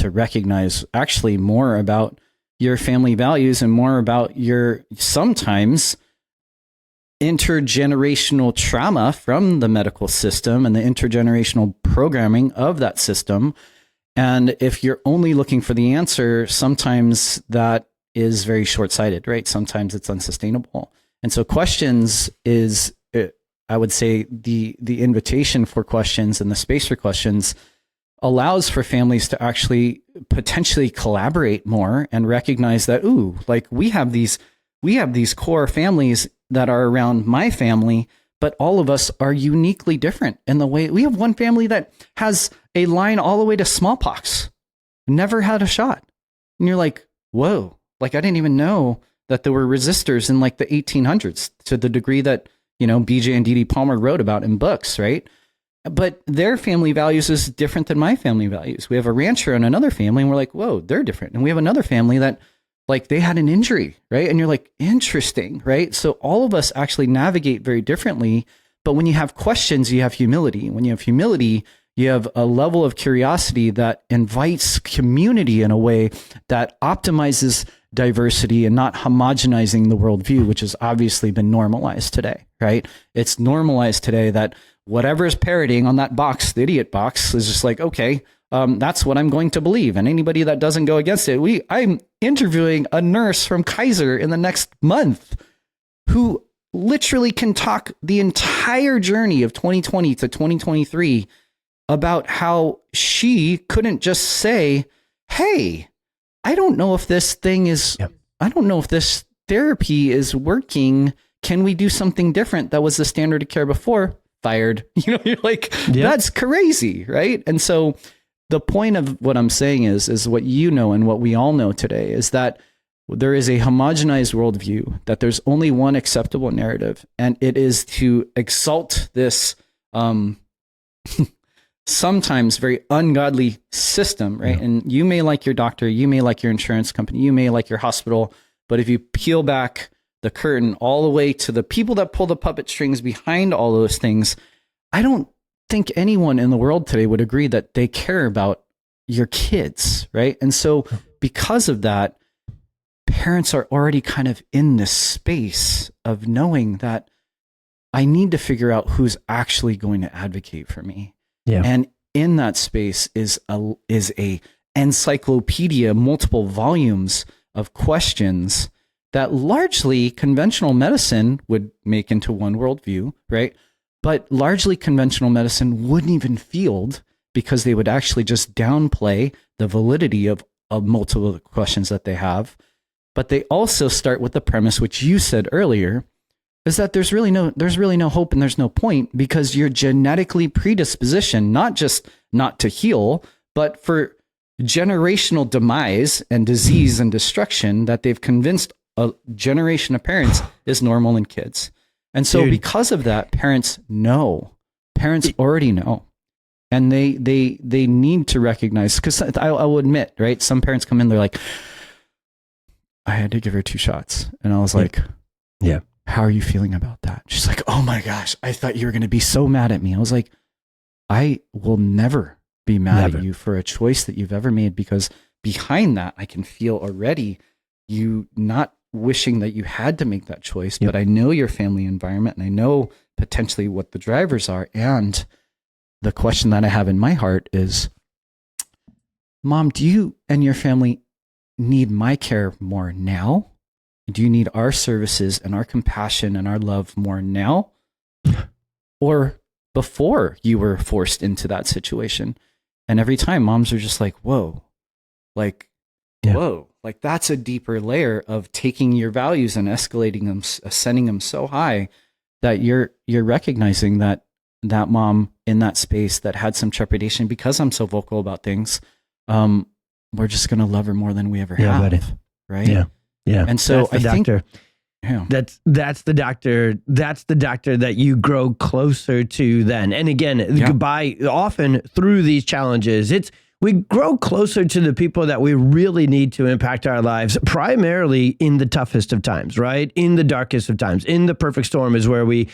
recognize actually more about your family values and more about your sometimes intergenerational trauma from the medical system and the intergenerational programming of that system. And if you're only looking for the answer, sometimes that is very short-sighted, right? Sometimes it's unsustainable. And so questions is, I would say, the invitation for questions and the space for questions allows for families to actually potentially collaborate more and recognize that, ooh, like we have these core families that are around my family, but all of us are uniquely different in the way. We have one family that has a line all the way to smallpox, never had a shot. And you're like, whoa, like I didn't even know that there were resistors in like the 1800s to the degree that, you know, BJ and Dee Dee Palmer wrote about in books, right? But their family values is different than my family values. We have a rancher and another family, and we're like, whoa, they're different. And we have another family that, like, they had an injury, right? And you're like, interesting, right? So all of us actually navigate very differently. But when you have questions, you have humility. When you have humility, you have a level of curiosity that invites community in a way that optimizes diversity and not homogenizing the worldview, which has obviously been normalized today, right? It's normalized today that whatever is parroting on that box, the idiot box, is just like, okay, that's what I'm going to believe. And anybody that doesn't go against it, I'm interviewing a nurse from Kaiser in the next month who literally can talk the entire journey of 2020 to 2023 about how she couldn't just say, hey, I don't know if this thing is, I don't know if this therapy is working. Can we do something different? That was the standard of care before. Fired. You know, you're like, that's crazy, right? And so the point of what I'm saying is what you know and what we all know today is that there is a homogenized worldview, that there's only one acceptable narrative, and it is to exalt this sometimes very ungodly system, right? Yeah. And you may like your doctor, you may like your insurance company, you may like your hospital, but if you peel back the curtain all the way to the people that pull the puppet strings behind all those things, I don't think anyone in the world today would agree that they care about your kids, right? And so because of that, parents are already kind of in this space of knowing that I need to figure out who's actually going to advocate for me. Yeah. And in that space is a encyclopedia, multiple volumes of questions that largely conventional medicine would make into one worldview, right? But largely conventional medicine wouldn't even field because they would actually just downplay the validity of multiple questions that they have. But they also start with the premise, which you said earlier, is that there's really no hope and there's no point, because you're genetically predispositioned, not just not to heal, but for generational demise and disease and destruction that they've convinced a generation of parents is normal in kids. And so because of that, parents already know. And they need to recognize, because I will admit, right? Some parents come in, they're like, I had to give her 2 shots. And I was like, yeah. How are you feeling about that? She's like, oh my gosh, I thought you were going to be so mad at me. I was like, I will never be mad at you for a choice that you've ever made, because behind that, I can feel already you not wishing that you had to make that choice, but I know your family environment and I know potentially what the drivers are. And the question that I have in my heart is, Mom, do you and your family need my care more now? Do you need our services and our compassion and our love more now, or before you were forced into that situation? And every time moms are just like, whoa, like that's a deeper layer of taking your values and escalating them, ascending them so high that you're recognizing that mom in that space that had some trepidation, because I'm so vocal about things, we're just going to love her more than we ever have. Buddy. Right. Yeah. Yeah. And so I think that's the doctor that you grow closer to then. And again, often through these challenges, we grow closer to the people that we really need to impact our lives, primarily in the toughest of times, right? In the darkest of times. In the perfect storm is where we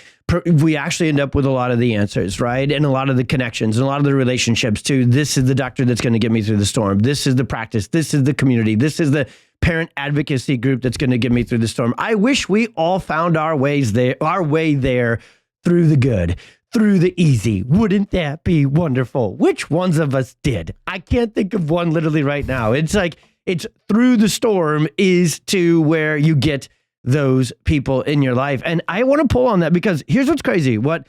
actually end up with a lot of the answers, right? And a lot of the connections and a lot of the relationships to, this is the doctor that's going to get me through the storm. This is the practice. This is the community. This is the parent advocacy group that's going to get me through the storm. I wish we all found our way there through the good, through the easy. Wouldn't that be wonderful? Which ones of us did? I can't think of one literally right now. It's like, it's through the storm is to where you get those people in your life. And I want to pull on that, because here's what's crazy. What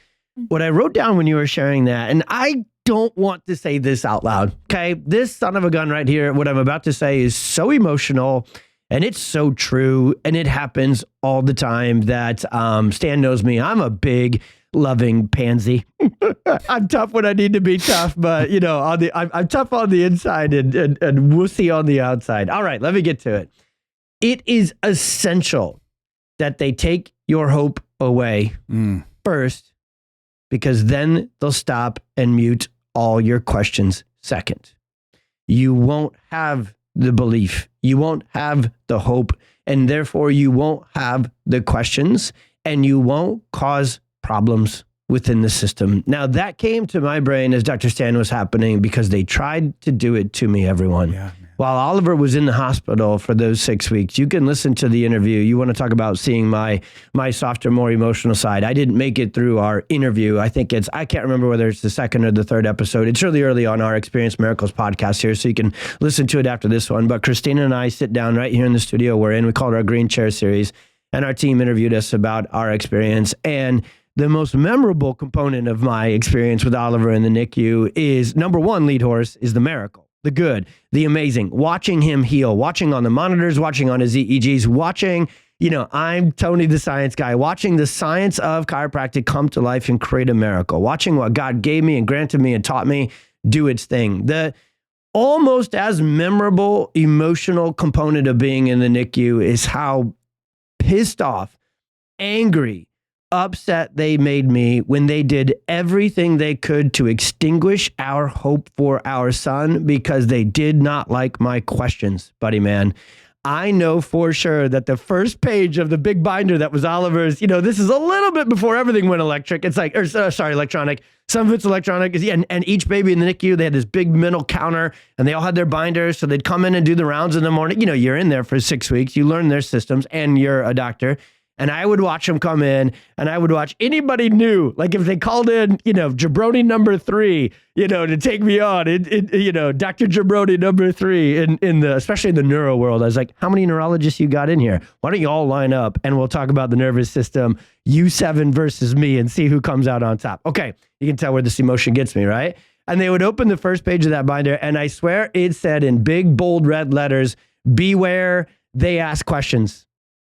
I wrote down when you were sharing that, and I don't want to say this out loud. Okay. This son of a gun right here, what I'm about to say is so emotional and it's so true. And it happens all the time that Stan knows me. I'm a big loving pansy. I'm tough when I need to be tough, but I'm tough on the inside and wussy on the outside. All right, let me get to it. It is essential that they take your hope away first, because then they'll stop and mute all your questions second. You won't have the belief, you won't have the hope, and therefore you won't have the questions, and you won't cause problems within the system. Now, that came to my brain as Dr. Stan was happening, because they tried to do it to me, everyone. Yeah. While Oliver was in the hospital for those 6 weeks, you can listen to the interview. You want to talk about seeing my softer, more emotional side. I didn't make it through our interview. I can't remember whether it's the second or the third episode. It's really early on our Experience Miracles podcast here, so you can listen to it after this one. But Christina and I sit down right here in the studio we're in. We call it our Green Chair series, and our team interviewed us about our experience. And the most memorable component of my experience with Oliver in the NICU is, number one, lead horse, is the miracle. The good, the amazing, watching him heal, watching on the monitors, watching on his EEGs, watching, I'm Tony the science guy, watching the science of chiropractic come to life and create a miracle, watching what God gave me and granted me and taught me do its thing. The almost as memorable emotional component of being in the NICU is how pissed off, angry, upset they made me when they did everything they could to extinguish our hope for our son, because they did not like my questions, buddy man. I know for sure that the first page of the big binder that was Oliver's, this is a little bit before everything went electric. It's like, electronic. Some of it's electronic. And each baby in the NICU, they had this big mental counter and they all had their binders. So they'd come in and do the rounds in the morning. You're in there for 6 weeks. You learn their systems and you're a doctor. And I would watch them come in, and I would watch anybody new. Like if they called in, jabroni number 3, to take me on, Dr. Jabroni number 3 especially in the neuro world. I was like, how many neurologists you got in here? Why don't you all line up and we'll talk about the nervous system, you 7 versus me, and see who comes out on top. Okay, you can tell where this emotion gets me, right? And they would open the first page of that binder, and I swear it said in big, bold red letters, beware they ask questions.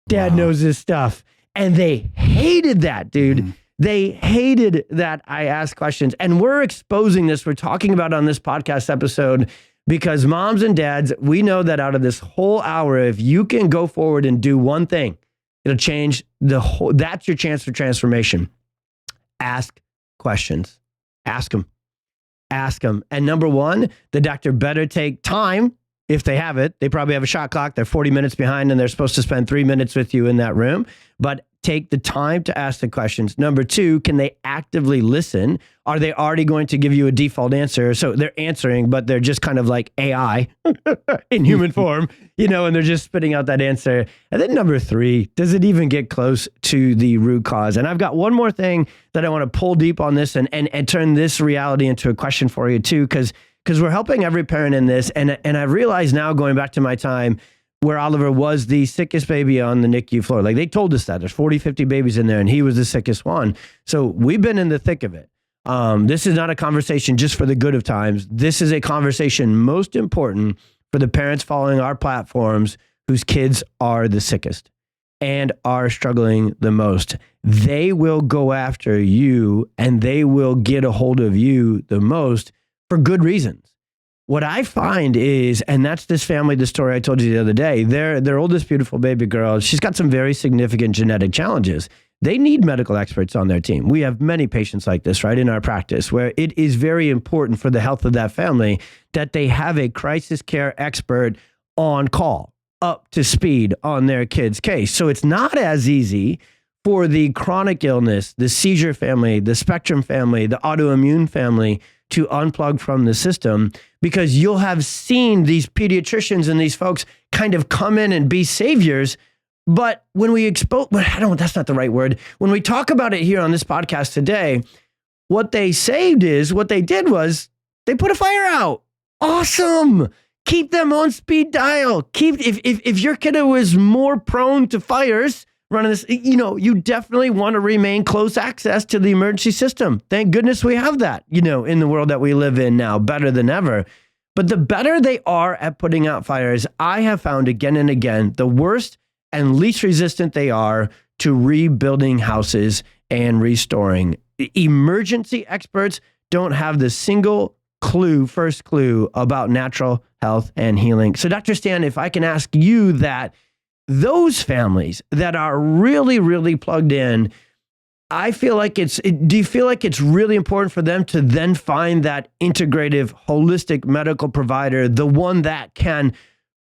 Dad Wow. knows his stuff. And they hated that, dude. They hated that I asked questions. And we're exposing this. We're talking about on this podcast episode because moms and dads, we know that out of this whole hour, if you can go forward and do one thing, it'll change the whole, that's your chance for transformation. Ask questions. Ask them. Ask them. And number one, the doctor better take time. If they have it, they probably have a shot clock. They're 40 minutes behind and they're supposed to spend 3 minutes with you in that room. But take the time to ask the questions. Number two, can they actively listen? Are they already going to give you a default answer? So they're answering, but they're just kind of like AI in human form, and they're just spitting out that answer. And then number three, does it even get close to the root cause? And I've got one more thing that I want to pull deep on this and turn this reality into a question for you too, because we're helping every parent in this. And I realize now, going back to my time where Oliver was the sickest baby on the NICU floor, like they told us that there's 40, 50 babies in there and he was the sickest one. So we've been in the thick of it. This is not a conversation just for the good of times. This is a conversation most important for the parents following our platforms whose kids are the sickest and are struggling the most. They will go after you and they will get a hold of you the most for good reasons. What I find is, and that's this family, the story I told you the other day, their oldest beautiful baby girl, she's got some very significant genetic challenges. They need medical experts on their team. We have many patients like this, right, in our practice, where it is very important for the health of that family that they have a crisis care expert on call, up to speed on their kid's case. So it's not as easy for the chronic illness, the seizure family, the spectrum family, the autoimmune family to unplug from the system, because you'll have seen these pediatricians and these folks kind of come in and be saviors. But when we that's not the right word. When we talk about it here on this podcast today, what they did was they put a fire out. Awesome. Keep them on speed dial. If your kiddo was more prone to fires, running this, you definitely want to remain close access to the emergency system. Thank goodness we have that, in the world that we live in now, better than ever. But the better they are at putting out fires, I have found again and again, the worst and least resistant they are to rebuilding houses and restoring. Emergency experts don't have the first clue about natural health and healing. So Dr. Stan, if I can ask you that, those families that are really, really plugged in, do you feel like it's really important for them to then find that integrative, holistic medical provider, the one that can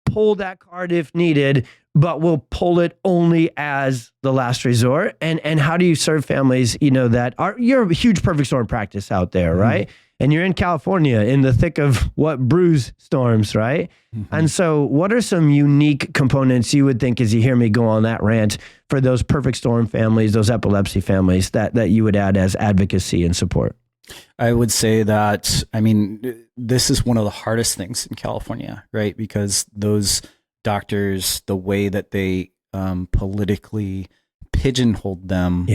pull that card if needed, but will pull it only as the last resort? And how do you serve families, you're a huge perfect storm practice out there, right? And you're in California in the thick of what brews storms, right? Mm-hmm. And so what are some unique components you would think, as you hear me go on that rant, for those perfect storm families, those epilepsy families that you would add as advocacy and support? I would say that, this is one of the hardest things in California, right? Because those doctors, the way that they politically pigeonholed them,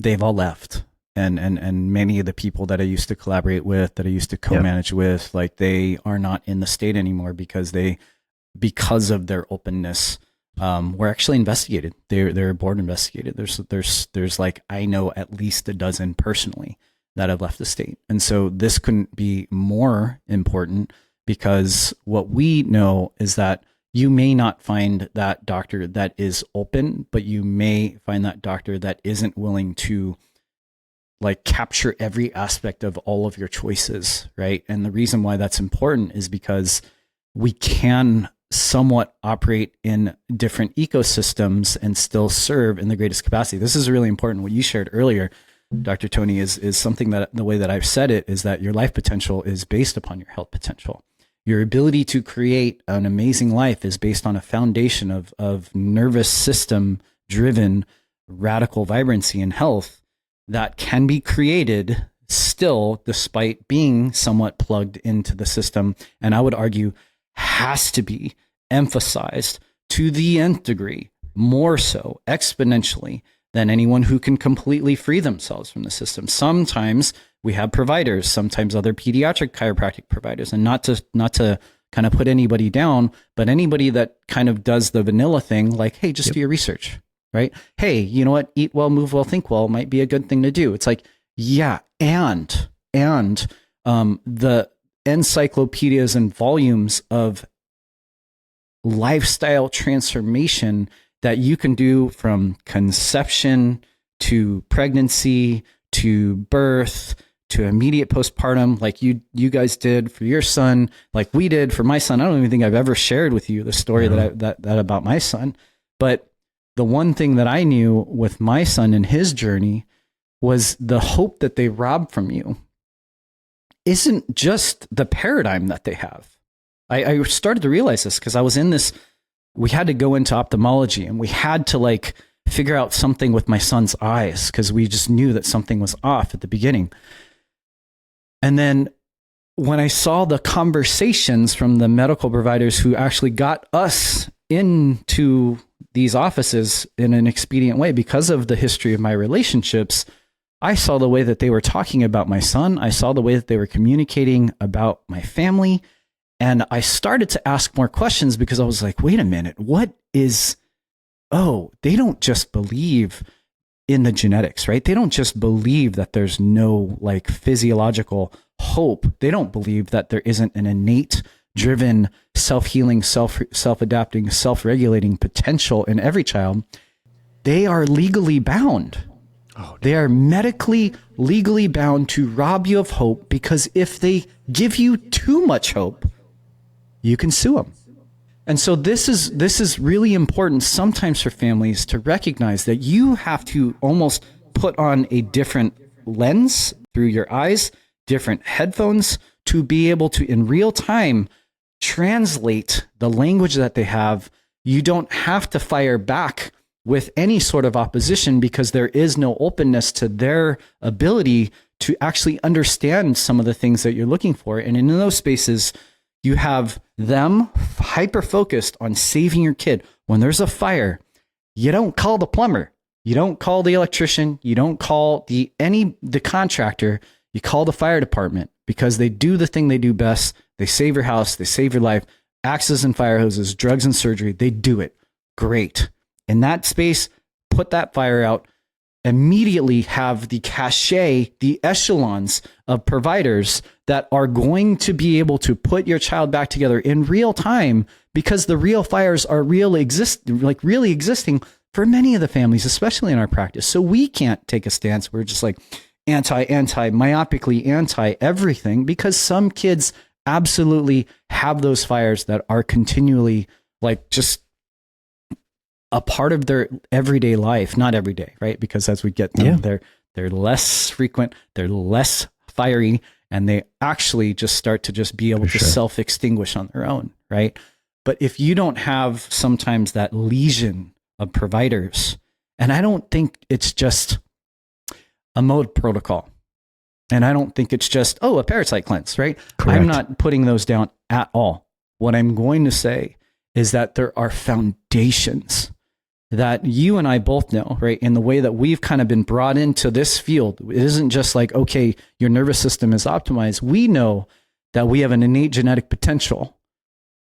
they've all left. And many of the people that I used to collaborate with, that I used to co-manage with, like they are not in the state anymore because of their openness, were actually investigated. They're board investigated. There's like, I know at least a dozen personally that have left the state. And so this couldn't be more important, because what we know is that you may not find that doctor that is open, but you may find that doctor that isn't willing to like capture every aspect of all of your choices, right? And the reason why that's important is because we can somewhat operate in different ecosystems and still serve in the greatest capacity. This is really important. What you shared earlier, Dr. Tony, is something that the way that I've said it is that your life potential is based upon your health potential. Your ability to create an amazing life is based on a foundation of nervous system driven radical vibrancy and health that can be created still despite being somewhat plugged into the system. And I would argue has to be emphasized to the nth degree, more so exponentially than anyone who can completely free themselves from the system. Sometimes we have providers, sometimes other pediatric chiropractic providers, and not to kind of put anybody down, but anybody that kind of does the vanilla thing, like, hey, just do your research, right? Hey, you know what? Eat well, move well, think well might be a good thing to do. It's like, yeah. And the encyclopedias and volumes of lifestyle transformation that you can do from conception to pregnancy to birth to immediate postpartum, like you guys did for your son, like we did for my son. I don't even think I've ever shared with you the story that about my son. But the one thing that I knew with my son and his journey was the hope that they rob from you isn't just the paradigm that they have. I started to realize this because I was in this, we had to go into ophthalmology and we had to like figure out something with my son's eyes because we just knew that something was off at the beginning. And then when I saw the conversations from the medical providers who actually got us into these offices in an expedient way because of the history of my relationships, I saw the way that they were talking about my son. I saw the way that they were communicating about my family. And I started to ask more questions because I was like, wait a minute, they don't just believe in the genetics, right? They don't just believe that there's no like physiological hope. They don't believe that there isn't an innate driven self-healing, self-adapting, self-regulating potential in every child. They are legally bound. They are medically, legally bound to rob you of hope because if they give you too much hope, you can sue them. And so this is really important sometimes for families to recognize that you have to almost put on a different lens through your eyes, different headphones to be able to in real time translate the language that they have. You don't have to fire back with any sort of opposition because there is no openness to their ability to actually understand some of the things that you're looking for. And in those spaces, you have them hyper-focused on saving your kid. When there's a fire, you don't call the plumber. You don't call the electrician. You don't call the contractor. You call the fire department because they do the thing they do best. They save your house. They save your life. Axes and fire hoses, drugs and surgery. They do it. Great. In that space, put that fire out. Immediately have the cachet, the echelons of providers that are going to be able to put your child back together in real time because the real fires are really existing for many of the families, especially in our practice. So we can't take a stance. We're just like myopically anti everything because some kids absolutely have those fires that are continually like just a part of their everyday life, not every day, right? Because as we get them, they're less frequent, they're less fiery, and they actually just start to just be able to self-extinguish on their own, right? But if you don't have sometimes that legion of providers, and I don't think it's just a mode protocol, and I don't think it's just, a parasite cleanse, right? Correct. I'm not putting those down at all. What I'm going to say is that there are foundations that you and I both know, right? In the way that we've kind of been brought into this field, it isn't just like, okay, your nervous system is optimized. We know that we have an innate genetic potential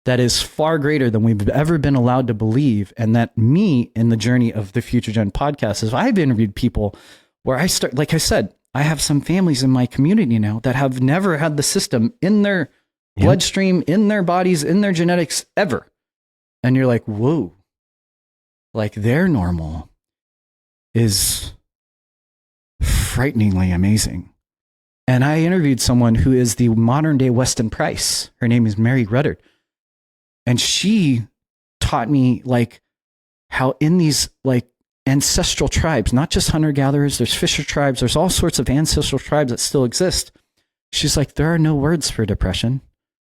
that is far greater than we've ever been allowed to believe. And that me in the journey of the Future Gen podcast is I've interviewed people where I start, like I said, I have some families in my community now that have never had the system in their bloodstream, in their bodies, in their genetics ever. And you're like, whoa. Like their normal is frighteningly amazing. And I interviewed someone who is the modern day Weston Price. Her name is Mary Ruddard. And she taught me like how in these like ancestral tribes, not just hunter-gatherers, there's Fisher tribes, there's all sorts of ancestral tribes that still exist. She's like, there are no words for depression.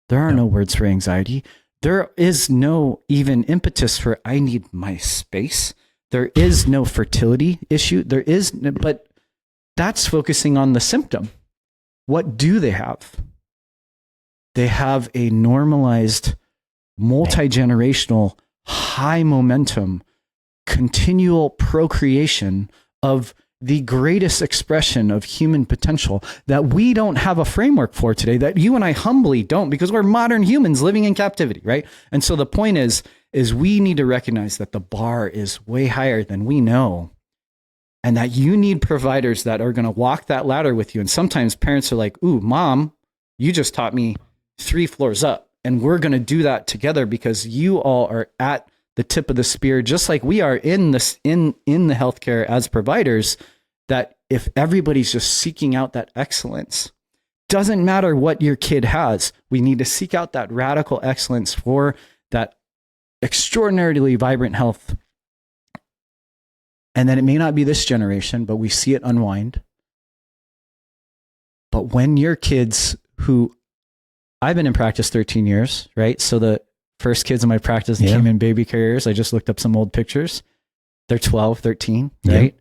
There are no words for anxiety. There is no even impetus for, I need my space. There is no fertility issue. But that's focusing on the symptom. What do they have? They have a normalized, multi-generational, high momentum, continual procreation of the greatest expression of human potential that we don't have a framework for today, that you and I humbly don't, because we're modern humans living in captivity, right? And so the point is we need to recognize that the bar is way higher than we know, and that you need providers that are going to walk that ladder with you. And sometimes parents are like, ooh, mom, you just taught me 3 floors up, and we're going to do that together because you all are at the tip of the spear, just like we are in this in the healthcare as providers. That if everybody's just seeking out that excellence, doesn't matter what your kid has, we need to seek out that radical excellence for that extraordinarily vibrant health. And then it may not be this generation, but we see it unwind. But when your kids, who I've been in practice 13 years, right? So the first kids in my practice came in baby carriers. I just looked up some old pictures. They're 12, 13, right?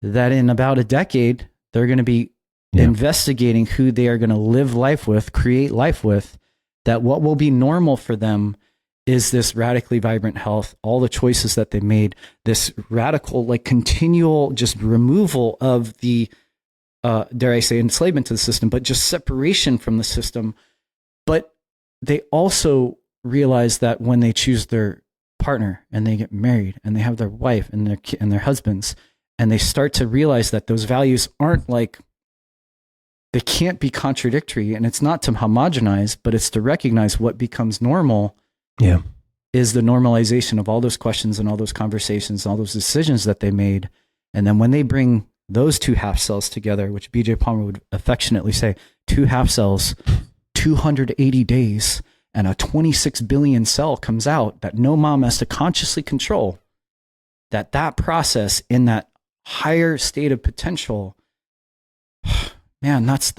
That in about a decade, they're going to be investigating who they are going to live life with, create life with, that what will be normal for them is this radically vibrant health, all the choices that they made, this radical, like continual just removal of the, dare I say, enslavement to the system, but just separation from the system. But they also realize that when they choose their partner and they get married and they have their wife and their husbands, and they start to realize that those values aren't like, they can't be contradictory, and it's not to homogenize, but it's to recognize what becomes normal is the normalization of all those questions and all those conversations and all those decisions that they made. And then when they bring those 2 half cells together, which BJ Palmer would affectionately say, 2 half cells, 280 days, and a 26 billion cell comes out that no mom has to consciously control, that process in that higher state of potential, man, that's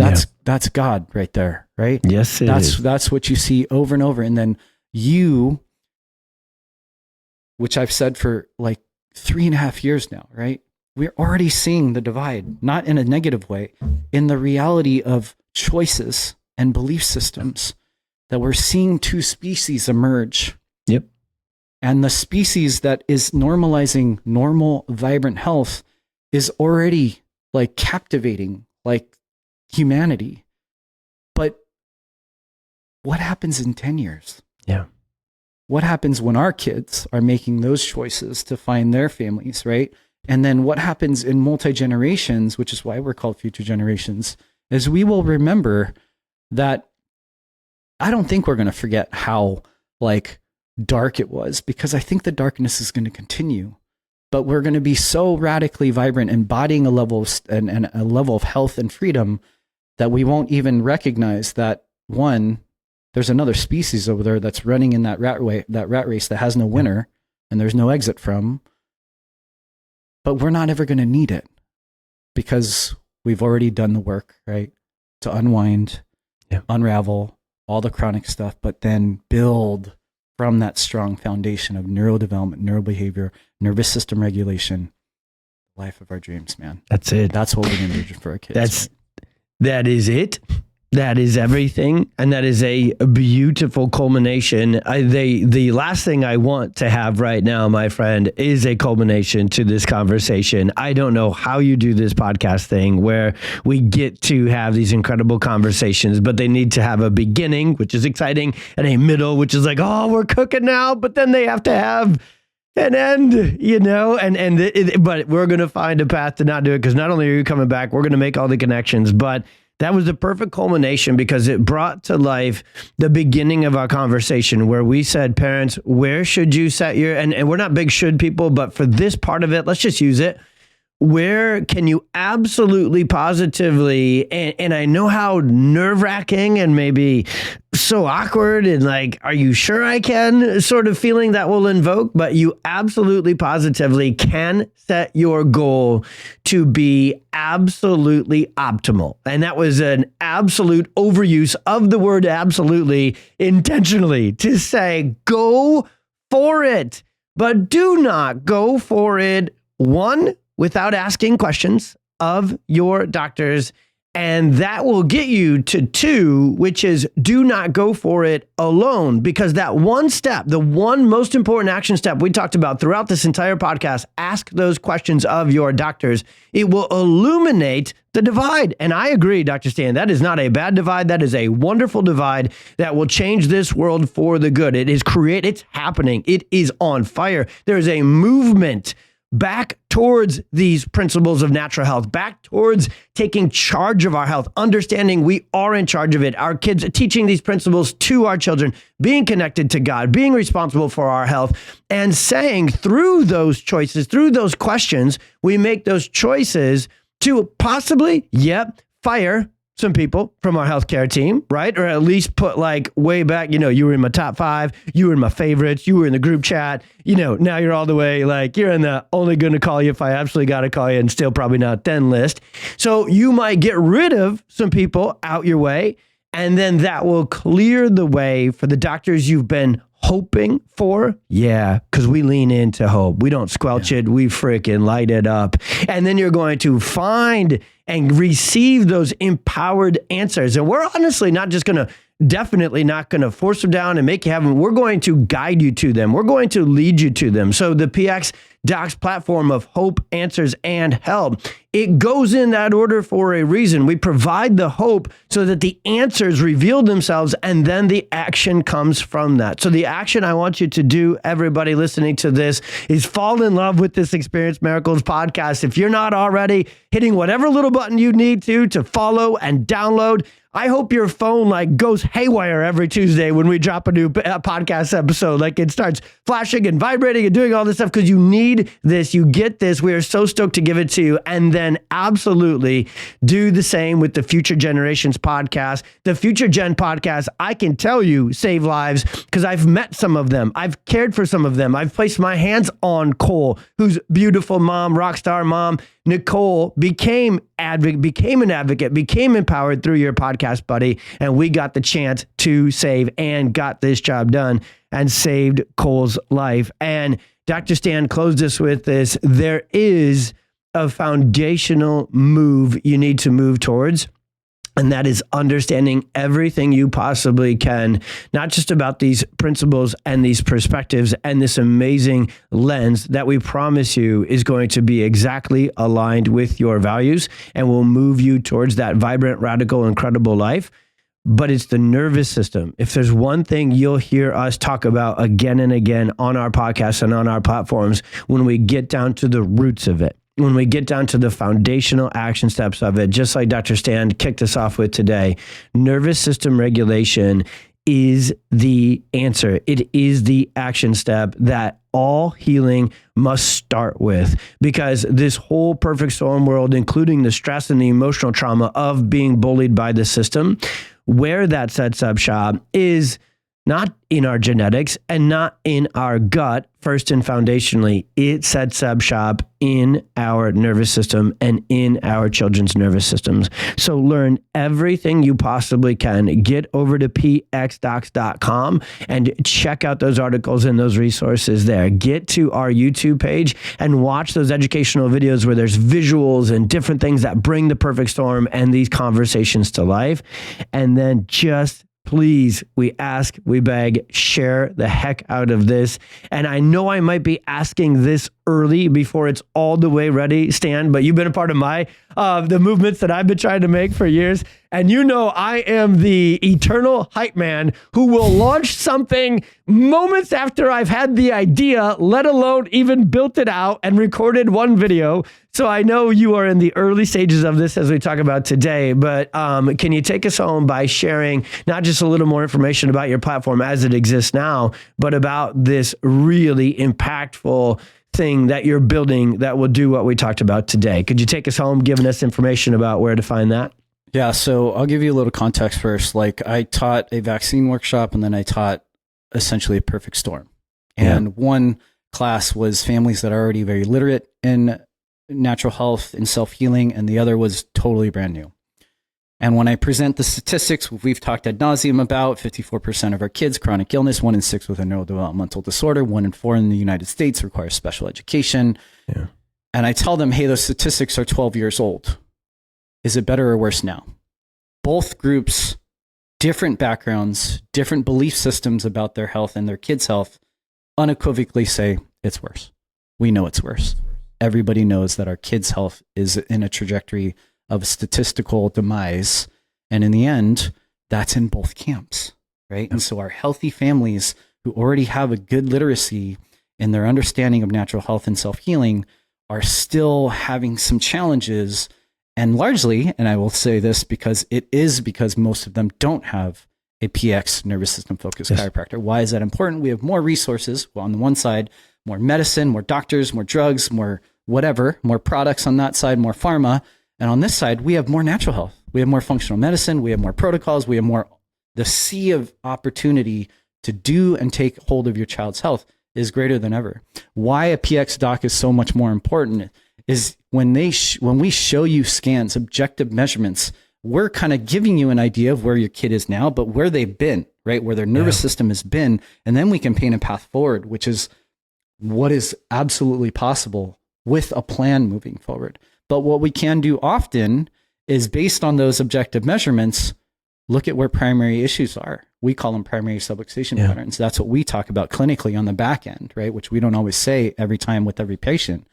God right there, right? Yes, that's what you see over and over. And then you, which I've said for like 3.5 years now, right? We're already seeing the divide, not in a negative way, in the reality of choices and belief systems, that we're seeing 2 species emerge. Yep. And the species that is normalizing normal, vibrant health is already like captivating, like humanity. But what happens in 10 years? Yeah. What happens when our kids are making those choices to find their families, right? And then what happens in multi-generations, which is why we're called future generations, is we will remember that. I don't think we're going to forget how like dark it was, because I think the darkness is going to continue, but we're going to be so radically vibrant, embodying a level of, and a level of health and freedom, that we won't even recognize that, one, there's another species over there that's running in that rat race that has no winner and there's no exit from, but we're not ever going to need it because we've already done the work, right? To unwind, unravel all the chronic stuff, but then build from that strong foundation of neurodevelopment, neurobehavior, nervous system regulation, life of our dreams, man. That's it. That's what we're going to do for our kids. That is it. That is everything. And that is a beautiful culmination. The last thing I want to have right now, my friend, is a culmination to this conversation. I don't know how you do this podcast thing where we get to have these incredible conversations, but they need to have a beginning, which is exciting, and a middle, which is like, oh, we're cooking now, but then they have to have an end, you know, but we're going to find a path to not do it, because not only are you coming back, we're going to make all the connections, but that was the perfect culmination, because it brought to life the beginning of our conversation where we said, parents, where should you set your, and we're not big should people, but for this part of it, let's just use it. Where can you absolutely positively, and I know how nerve-wracking and maybe so awkward and like, are you sure I can sort of feeling that will invoke, but you absolutely positively can set your goal to be absolutely optimal. And that was an absolute overuse of the word absolutely intentionally, to say, go for it, but do not go for it, one, without asking questions of your doctors, And that will get you to 2, which is do not go for it alone. Because that one step, the one most important action step we talked about throughout this entire podcast, ask those questions of your doctors. It will illuminate the divide. And I agree, Dr. Stan, that is not a bad divide. That is a wonderful divide that will change this world for the good. It is it's happening. It is on fire. There is a movement back towards these principles of natural health, back towards taking charge of our health, understanding we are in charge of it. Our kids, teaching these principles to our children, being connected to God, being responsible for our health, and saying through those choices, through those questions, we make those choices to possibly, fire some people from our healthcare team, right? Or at least put like way back, you were in my top 5, you were in my favorites, you were in the group chat, now you're all the way like you're in the only going to call you if I absolutely got to call you and still probably not then list. So you might get rid of some people out your way, and then that will clear the way for the doctors you've been hoping for. Yeah, because we lean into hope. We don't squelch it. We freaking light it up. And then you're going to find and receive those empowered answers. And we're honestly definitely not going to force them down and make you have them. We're going to guide you to them. We're going to lead you to them. So the PX Docs platform of hope, answers, and help, it goes in that order for a reason. We provide the hope so that the answers reveal themselves, and then the action comes from that. So the action I want you to do, everybody listening to this, is fall in love with this Experience Miracles podcast. If you're not already, hitting whatever little button you need to follow and download. I hope your phone goes haywire every Tuesday when we drop a new podcast episode. It starts flashing and vibrating and doing all this stuff because you need this. You get this. We are so stoked to give it to you. And then absolutely do the same with the Future Generations podcast. The Future Gen podcast, I can tell you, save lives because I've met some of them. I've cared for some of them. I've placed my hands on Cole, whose beautiful mom, rock star mom, Nicole, became an advocate, became empowered through your podcast, buddy. And we got the chance to save and got this job done and saved Cole's life. And Dr. Stan closed us with this. There is a foundational move you need to move towards. And that is understanding everything you possibly can, not just about these principles and these perspectives and this amazing lens that we promise you is going to be exactly aligned with your values and will move you towards that vibrant, radical, incredible life. But it's the nervous system. If there's one thing you'll hear us talk about again and again on our podcast and on our platforms, when we get down to the roots of it, when we get down to the foundational action steps of it, just like Dr. Stan kicked us off with today, nervous system regulation is the answer. It is the action step that all healing must start with, because this whole perfect storm world, including the stress and the emotional trauma of being bullied by the system, where that sets up shop is not in our genetics and not in our gut, first and foundationally. It sets up shop in our nervous system and in our children's nervous systems. So learn everything you possibly can. Get over to pxdocs.com and check out those articles and those resources there. Get to our YouTube page and watch those educational videos where there's visuals and different things that bring the perfect storm and these conversations to life. And then just please, we ask, we beg, share the heck out of this. And I know I might be asking this early before it's all the way ready, Stan, but you've been a part of the movements that I've been trying to make for years. And I am the eternal hype man who will launch something moments after I've had the idea, let alone even built it out and recorded one video. So I know you are in the early stages of this as we talk about today, but can you take us home by sharing not just a little more information about your platform as it exists now, but about this really impactful thing that you're building that will do what we talked about today? Could you take us home giving us information about where to find that? Yeah, so I'll give you a little context first. I taught a vaccine workshop, and then I taught essentially a perfect storm. And one class was families that are already very literate in natural health and self-healing, and the other was totally brand new. And when I present the statistics, we've talked ad nauseum about 54% of our kids, chronic illness, 1 in 6 with a neurodevelopmental disorder, 1 in 4 in the United States requires special education. Yeah. And I tell them, hey, those statistics are 12 years old. is it better or worse now? Both groups, different backgrounds, different belief systems about their health and their kids' health, unequivocally say it's worse. We know it's worse. Everybody knows that our kids' health is in a trajectory of statistical demise. And in the end, that's in both camps, right? And so our healthy families who already have a good literacy in their understanding of natural health and self-healing are still having some challenges. And largely, and I will say this because most of them don't have a PX nervous system focused chiropractor. Why is that important? We have more resources. Well, on the one side, more medicine, more doctors, more drugs, more whatever, more products on that side, more pharma. And on this side, we have more natural health. We have more functional medicine. We have more protocols. We have more, the sea of opportunity to do and take hold of your child's health is greater than ever. Why a PX doc is so much more important is when we show you scans, objective measurements, we're kind of giving you an idea of where your kid is now, but where they've been, right? Where their nervous system has been. And then we can paint a path forward, which is what is absolutely possible with a plan moving forward. But what we can do often is based on those objective measurements, look at where primary issues are. We call them primary subluxation patterns. That's what we talk about clinically on the back end, right? Which we don't always say every time with every patient.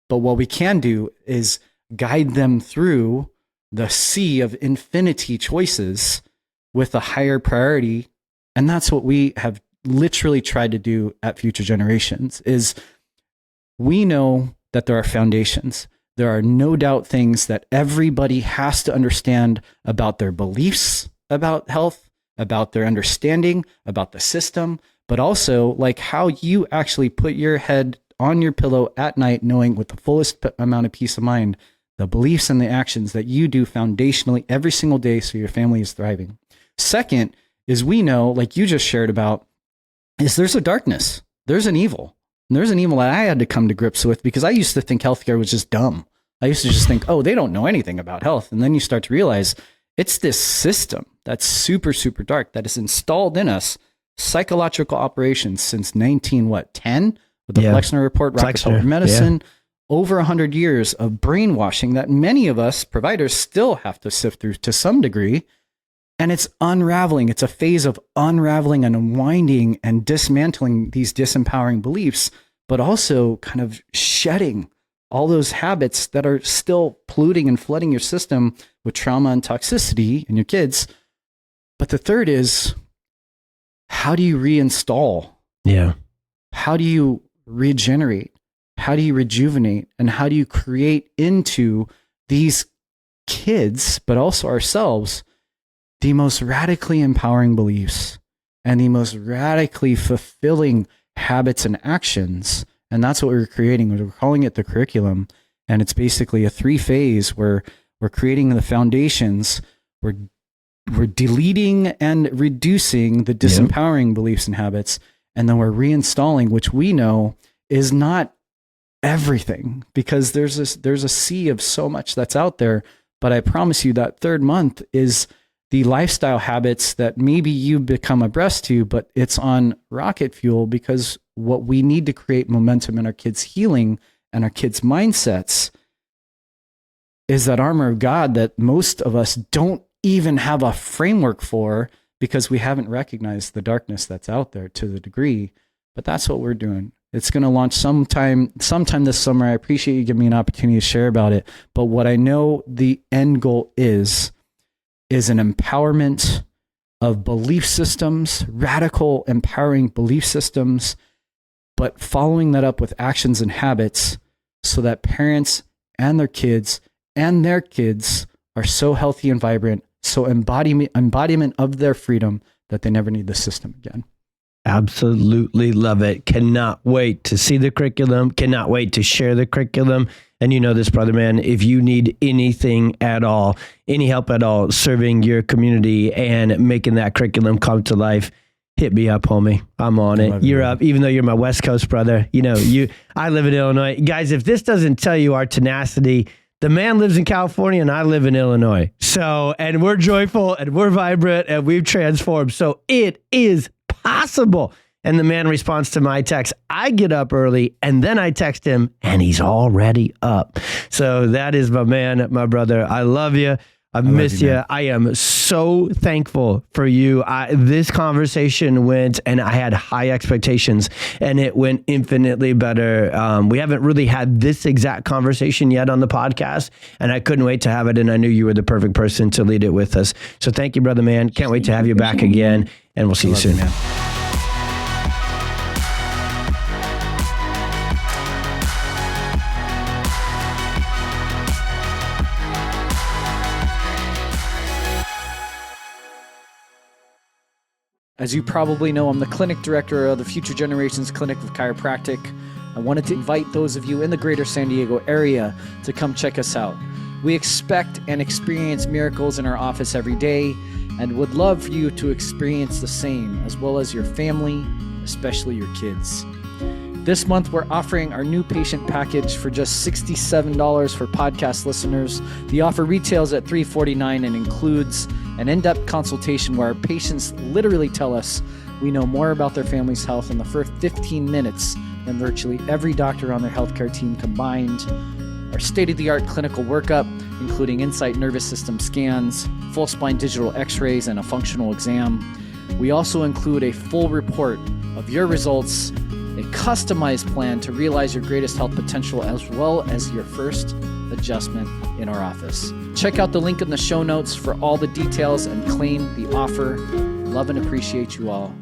But what we can do is guide them through the sea of infinity choices with a higher priority. And that's what we have literally tried to do at Future Generations is we know that there are foundations. There are no doubt things that everybody has to understand about their beliefs about health, about their understanding, about the system, but also like how you actually put your head on your pillow at night, knowing with the fullest amount of peace of mind, the beliefs and the actions that you do foundationally every single day so your family is thriving. Second is we know, like you just shared about, is there's a darkness, there's an evil. And there's an evil that I had to come to grips with because I used to think healthcare was just dumb. I used to just think, oh, they don't know anything about health. And then you start to realize it's this system that's super, super dark that is installed in us, psychological operations since 10 with the Flexner Report, Rockefeller Medicine, over 100 years of brainwashing that many of us providers still have to sift through to some degree. And it's unraveling. It's a phase of unraveling and unwinding and dismantling these disempowering beliefs, but also kind of shedding all those habits that are still polluting and flooding your system with trauma and toxicity in your kids. But the third is, how do you reinstall? Yeah. How do you regenerate? How do you rejuvenate? And how do you create into these kids, but also ourselves, the most radically empowering beliefs and the most radically fulfilling habits and actions? And that's what we're creating. We're calling it the curriculum. And it's basically a 3-phase where we're creating the foundations. We're deleting and reducing the disempowering beliefs and habits. And then we're reinstalling, which we know is not everything because there's a sea of so much that's out there. But I promise you that third month is the lifestyle habits that maybe you become abreast to, but it's on rocket fuel because what we need to create momentum in our kids' healing and our kids' mindsets is that armor of God that most of us don't even have a framework for because we haven't recognized the darkness that's out there to the degree. But that's what we're doing. It's going to launch sometime this summer. I appreciate you giving me an opportunity to share about it. But what I know the end goal is an empowerment of belief systems, radical empowering belief systems, but following that up with actions and habits so that parents and their kids are so healthy and vibrant, so embodiment of their freedom that they never need the system again. Absolutely love it. Cannot wait to see the curriculum. Cannot wait to share the curriculum. And you know this, brother man, if you need anything at all, any help at all, serving your community and making that curriculum come to life, hit me up, homie. I'm on it. You're up, even though you're my West Coast brother. You know, I live in Illinois. Guys, if this doesn't tell you our tenacity, the man lives in California and I live in Illinois. So, and we're joyful and we're vibrant and we've transformed. So it is possible. And the man responds to my text. I get up early and then I text him and he's already up. So that is my man, my brother. I love you. I miss you. I am so thankful for you. This conversation went, and I had high expectations, and it went infinitely better. We haven't really had this exact conversation yet on the podcast, and I couldn't wait to have it, and I knew you were the perfect person to lead it with us. So thank you, brother man. Can't wait to have you back again, and we'll see you soon. As you probably know, I'm the clinic director of the Future Generations Clinic of Chiropractic. I wanted to invite those of you in the greater San Diego area to come check us out. We expect and experience miracles in our office every day and would love for you to experience the same, as well as your family, especially your kids. This month, we're offering our new patient package for just $67 for podcast listeners. The offer retails at $349 and includes an in-depth consultation where our patients literally tell us we know more about their family's health in the first 15 minutes than virtually every doctor on their healthcare team combined. Our state-of-the-art clinical workup, including Insight nervous system scans, full spine digital x-rays, and a functional exam. We also include a full report of your results, a customized plan to realize your greatest health potential, as well as your first adjustment in our office. Check out the link in the show notes for all the details and claim the offer. Love and appreciate you all.